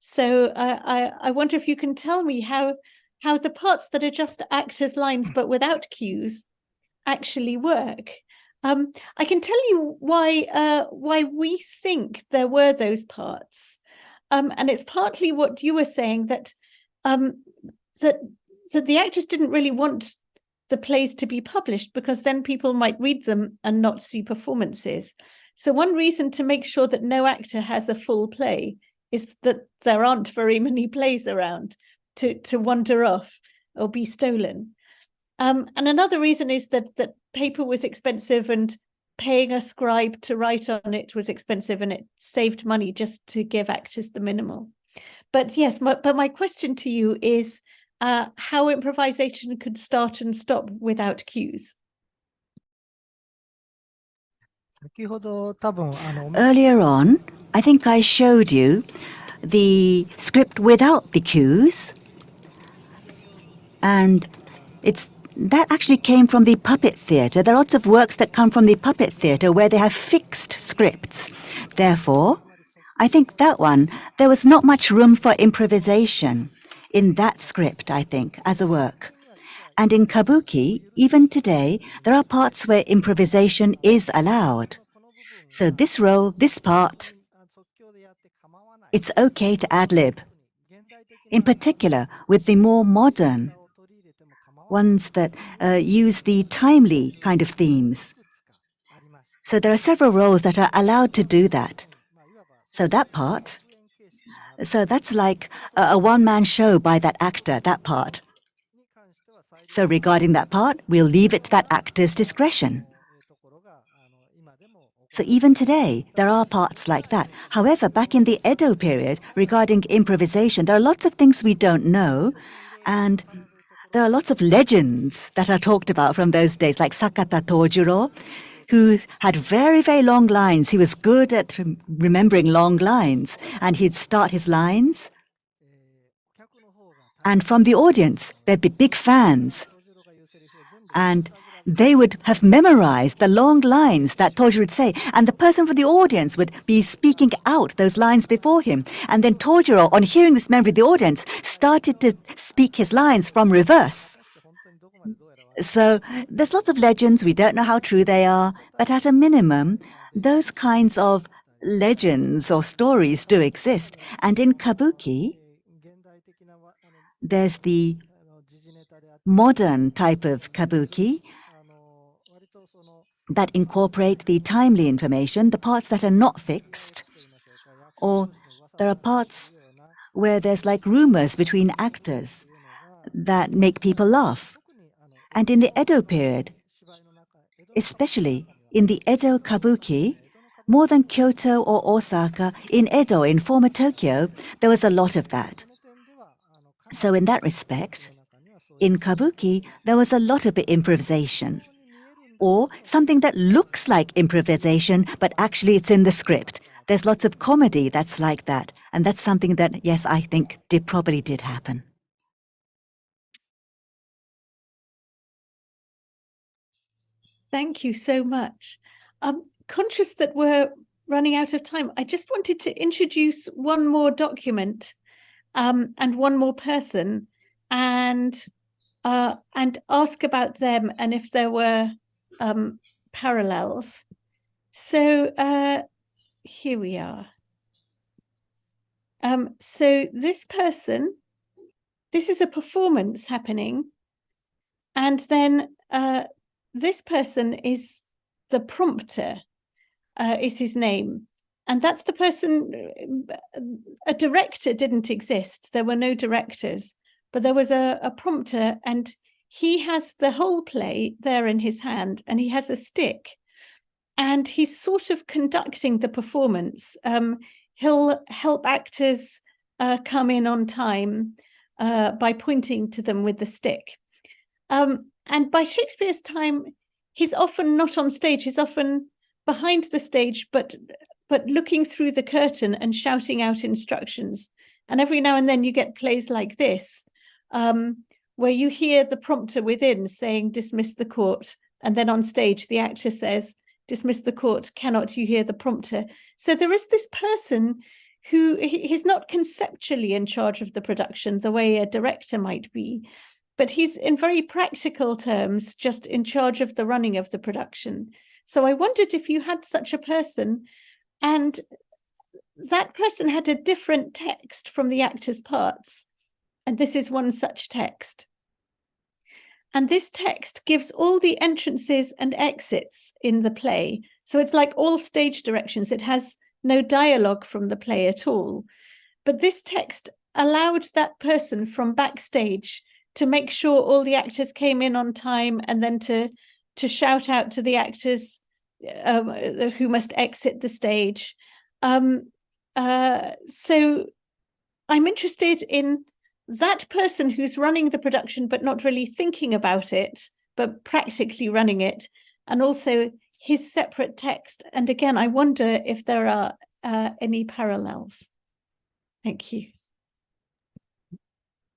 So I wonder if you can tell me how the parts that are just actors' lines but without cues actually work. I can tell you why we think there were those parts, and it's partly what you were saying, that that the actors didn't really want the plays to be published because then people might read them and not see performances. So one reason to make sure that no actor has a full play is that there aren't very many plays around to wander off or be stolen. And another reason is that paper was expensive and paying a scribe to write on it was expensive, and it saved money just to give actors the minimal. But yes, but my question to you is how improvisation could start and stop without cues. Earlier on, I think I showed you the script without the cues, and that actually came from the puppet theatre. There are lots of works that come from the puppet theatre where they have fixed scripts. Therefore, I think that one, there was not much room for improvisation in that script, I think, as a work. And in Kabuki, even today, there are parts where improvisation is allowed. So this role, this part, it's okay to ad-lib. In particular, with the more modern ones that use the timely kind of themes. So there are several roles that are allowed to do that. So that part, so that's like a one-man show by that actor, that part. So regarding that part, we'll leave it to that actor's discretion. So even today, there are parts like that. However, back in the Edo period, regarding improvisation, there are lots of things we don't know, and there are lots of legends that are talked about from those days, like Sakata Tojiro, who had very, very long lines. He was good at remembering long lines, and he'd start his lines. And from the audience, there'd be big fans. And they would have memorized the long lines that Tojiro would say, and the person from the audience would be speaking out those lines before him. And then Tojiro, on hearing this memory of the audience, started to speak his lines from reverse. So there's lots of legends. We don't know how true they are, but at a minimum, those kinds of legends or stories do exist. And in Kabuki, there's the modern type of Kabuki that incorporate the timely information, the parts that are not fixed, or there are parts where there's like rumors between actors that make people laugh. And in the Edo period, especially in the Edo Kabuki, more than Kyoto or Osaka, in Edo, in former Tokyo, there was a lot of that. So in that respect, in Kabuki, there was a lot of improvisation, or something that looks like improvisation, but actually it's in the script. There's lots of comedy that's like that, and that's something that, yes, I think probably did happen. Thank you so much. I'm conscious that we're running out of time. I just wanted to introduce one more document and one more person, and ask about them and if there were parallels. So here we are. So this person, this is a performance happening, and then this person is the prompter, is his name. And that's the person, a director didn't exist. There were no directors, but there was a prompter, and he has the whole play there in his hand, and he has a stick, and he's sort of conducting the performance. He'll help actors come in on time by pointing to them with the stick. And by Shakespeare's time, he's often not on stage. He's often behind the stage, but looking through the curtain and shouting out instructions. And every now and then you get plays like this, where you hear the prompter within saying, "Dismiss the court." And then on stage, the actor says, "Dismiss the court, cannot you hear the prompter?" So there is this person who he's not conceptually in charge of the production the way a director might be, but he's in very practical terms just in charge of the running of the production. So I wondered if you had such a person, and that person had a different text from the actor's parts. And this is one such text. And this text gives all the entrances and exits in the play. So it's like all stage directions. It has no dialogue from the play at all. But this text allowed that person from backstage to make sure all the actors came in on time, and then to shout out to the actors who must exit the stage. So I'm interested in that person who's running the production but not really thinking about it, but practically running it, and also his separate text. And again, I wonder if there are any parallels. Thank you.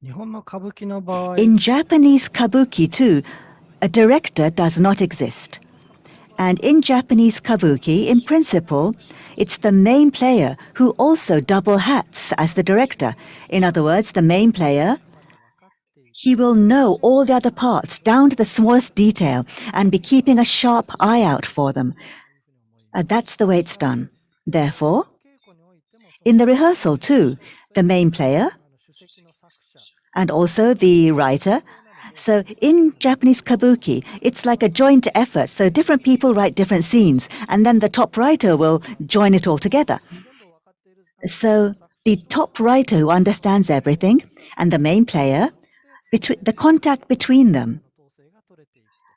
日本の歌舞伎の場合、 In Japanese kabuki too, a director does not exist. And in Japanese kabuki, in principle, it's the main player who also double hats as the director. In other words, the main player, he will know all the other parts down to the smallest detail and be keeping a sharp eye out for them. That's the way it's done. Therefore, in the rehearsal too, the main player and also the writer. So in Japanese kabuki, it's like a joint effort. So different people write different scenes, and then the top writer will join it all together. So the top writer who understands everything and the main player, the contact between them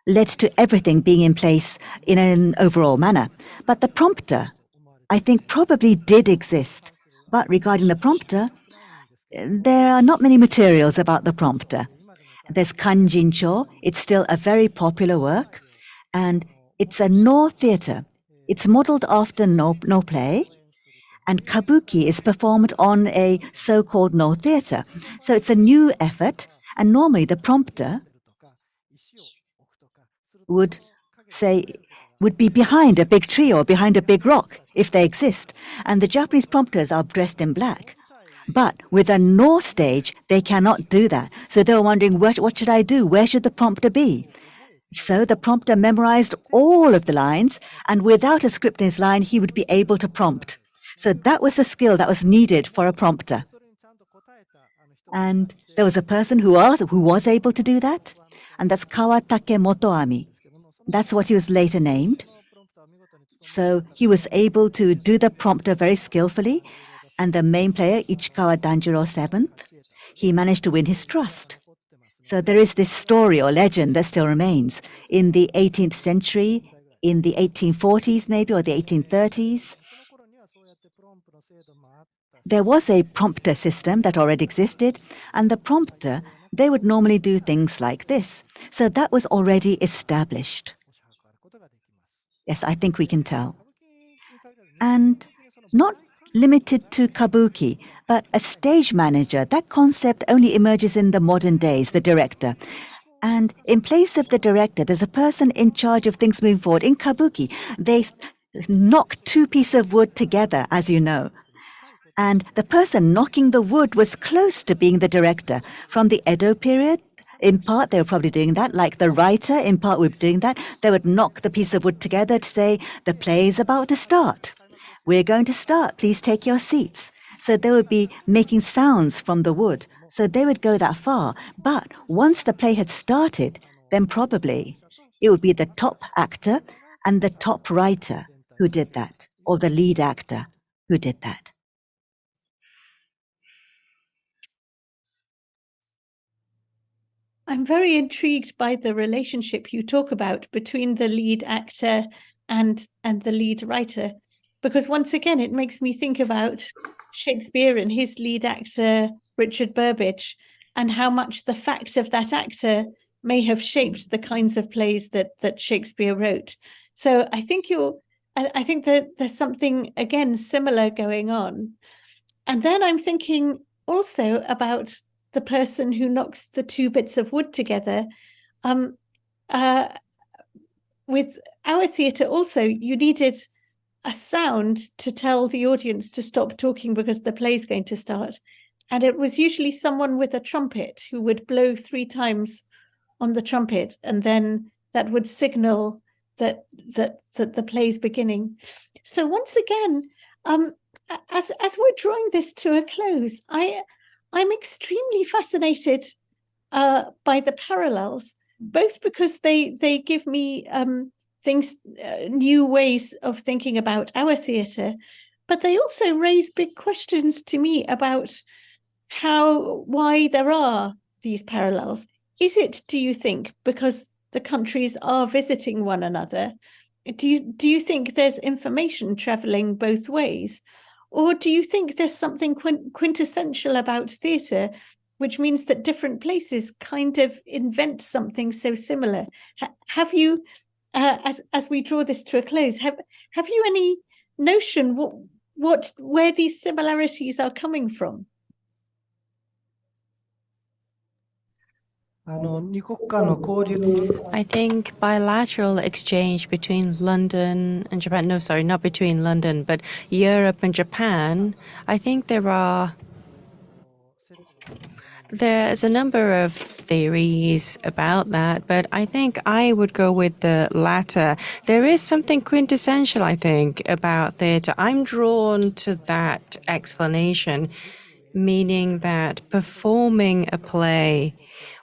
led to everything being in place in an overall manner. But the prompter, I think, probably did exist. But regarding the prompter, there are not many materials about the prompter. There's Kanjincho. It's still a very popular work, and it's a no theatre. It's modeled after no play, and kabuki is performed on a so-called no theatre. So it's a new effort, and normally the prompter would be behind a big tree or behind a big rock, if they exist. And the Japanese prompters are dressed in black. But with a no stage, they cannot do that. So they were wondering, what should I do? Where should the prompter be? So the prompter memorized all of the lines, and without a script in his line, he would be able to prompt. So that was the skill that was needed for a prompter. And there was a person who was able to do that, and that's Kawatake Motoami. That's what he was later named. So he was able to do the prompter very skillfully, and the main player, Ichikawa Danjiro VII, he managed to win his trust. So there is this story or legend that still remains. In the 18th century, in the 1840s maybe, or the 1830s, there was a prompter system that already existed, and the prompter, they would normally do things like this. So that was already established. Yes, I think we can tell. And not limited to kabuki, but a stage manager, that concept only emerges in the modern days, the director. And in place of the director, there's a person in charge of things moving forward. In kabuki, they knock two pieces of wood together, as you know. And the person knocking the wood was close to being the director. From the Edo period, in part, they were probably doing that, like the writer, in part, would be doing that. They would knock the piece of wood together to say, the play is about to start. We're going to start. Please take your seats. So they would be making sounds from the wood. So they would go that far. But once the play had started, then probably it would be the top actor and the top writer who did that, or the lead actor who did that. I'm very intrigued by the relationship you talk about between the lead actor and the lead writer, because once again, it makes me think about Shakespeare and his lead actor, Richard Burbage, and how much the fact of that actor may have shaped the kinds of plays that Shakespeare wrote. So I think that there's something, again, similar going on. And then I'm thinking also about the person who knocks the two bits of wood together. With our theatre also, you needed a sound to tell the audience to stop talking because the play's going to start. And it was usually someone with a trumpet who would blow 3 times on the trumpet, and then that would signal that the play's beginning. So once again, as we're drawing this to a close, I'm extremely fascinated by the parallels, both because they give me new ways of thinking about our theatre, but they also raise big questions to me about why there are these parallels. Is it, do you think, because the countries are visiting one another? Do you think there's information traveling both ways? Or do you think there's something quintessential about theatre, which means that different places kind of invent something so similar? Have you, as we draw this to a close, have you any notion where these similarities are coming from? 二国間の交流 I think bilateral exchange between London and Japan, no, sorry, not between London, but Europe and Japan, I think there's a number of theories about that, but I think I would go with the latter. There is something quintessential, I think, about theatre. I'm drawn to that explanation, meaning that performing a play,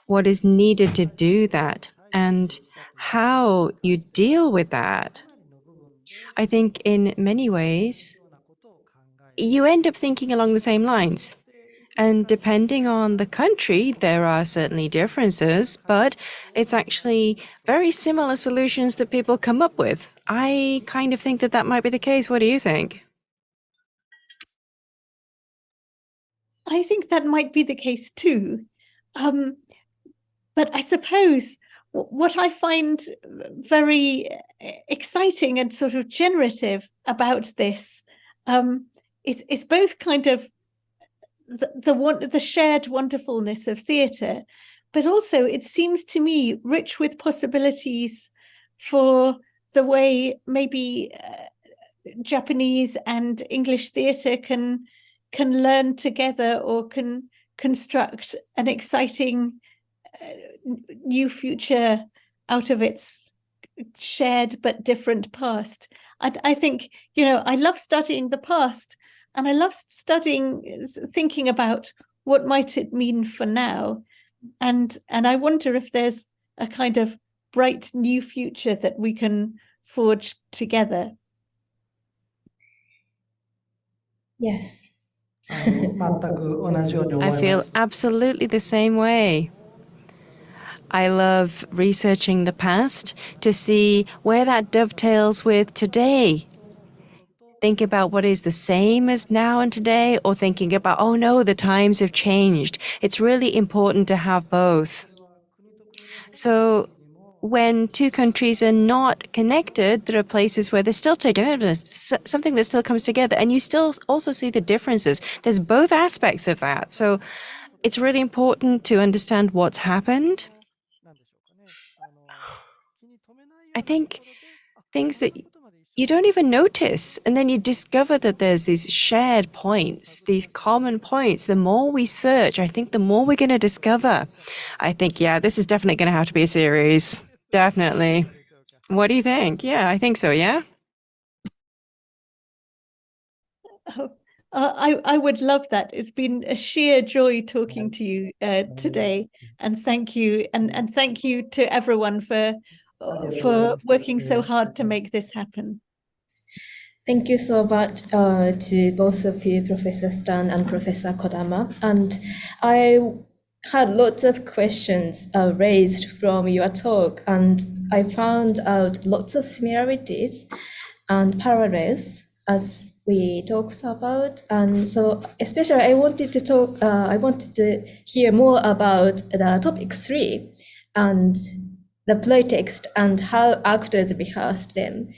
what is needed to do that, and how you deal with that. I think in many ways, you end up thinking along the same lines. And depending on the country, there are certainly differences, but it's actually very similar solutions that people come up with. I kind of think that might be the case. What do you think? I think that might be the case too. But I suppose what I find very exciting and sort of generative about this is both kind of the shared wonderfulness of theatre, but also it seems to me rich with possibilities for the way maybe Japanese and English theatre can learn together or can construct an exciting new future out of its shared but different past. I think, I love studying the past, and I love thinking about what might it mean for now. And I wonder if there's a kind of bright new future that we can forge together. Yes. I feel absolutely the same way. I love researching the past to see where that dovetails with today. Think about what is the same as now and today, or thinking about, oh no, the times have changed. It's really important to have both. So when two countries are not connected, there are places where there's still togetherness, something that still comes together, and you still also see the differences. There's both aspects of that. So it's really important to understand what's happened. I think things that you don't even notice, and then you discover that there's these shared points, these common points. The more we search, I think the more we're going to discover. I think, yeah, this is definitely going to have to be a series. Definitely. What do you think? Yeah, I think so, yeah? I would love that. It's been a sheer joy talking to you today, and thank you, and thank you to everyone for working so hard to make this happen. Thank you so much to both of you, Professor Stan and Professor Kodama. And I had lots of questions raised from your talk, and I found out lots of similarities and parallels as we talked about. And so especially I wanted to hear more about the topic 3 and the play text and how actors rehearsed them,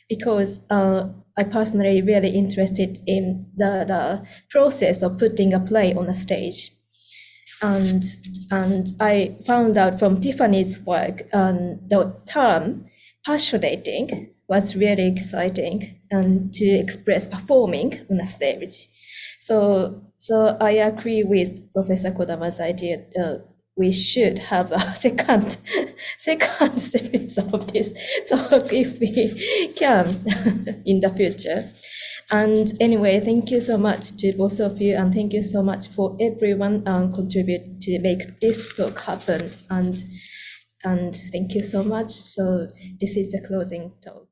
because I personally really interested in the process of putting a play on a stage. And I found out from Tiffany's work, the term passionating was really exciting, and to express performing on a stage. So I agree with Professor Kodama's idea. We should have a second series of this talk if we can in the future. And anyway, thank you so much to both of you, and thank you so much for everyone contribute to make this talk happen. And thank you so much. So this is the closing talk.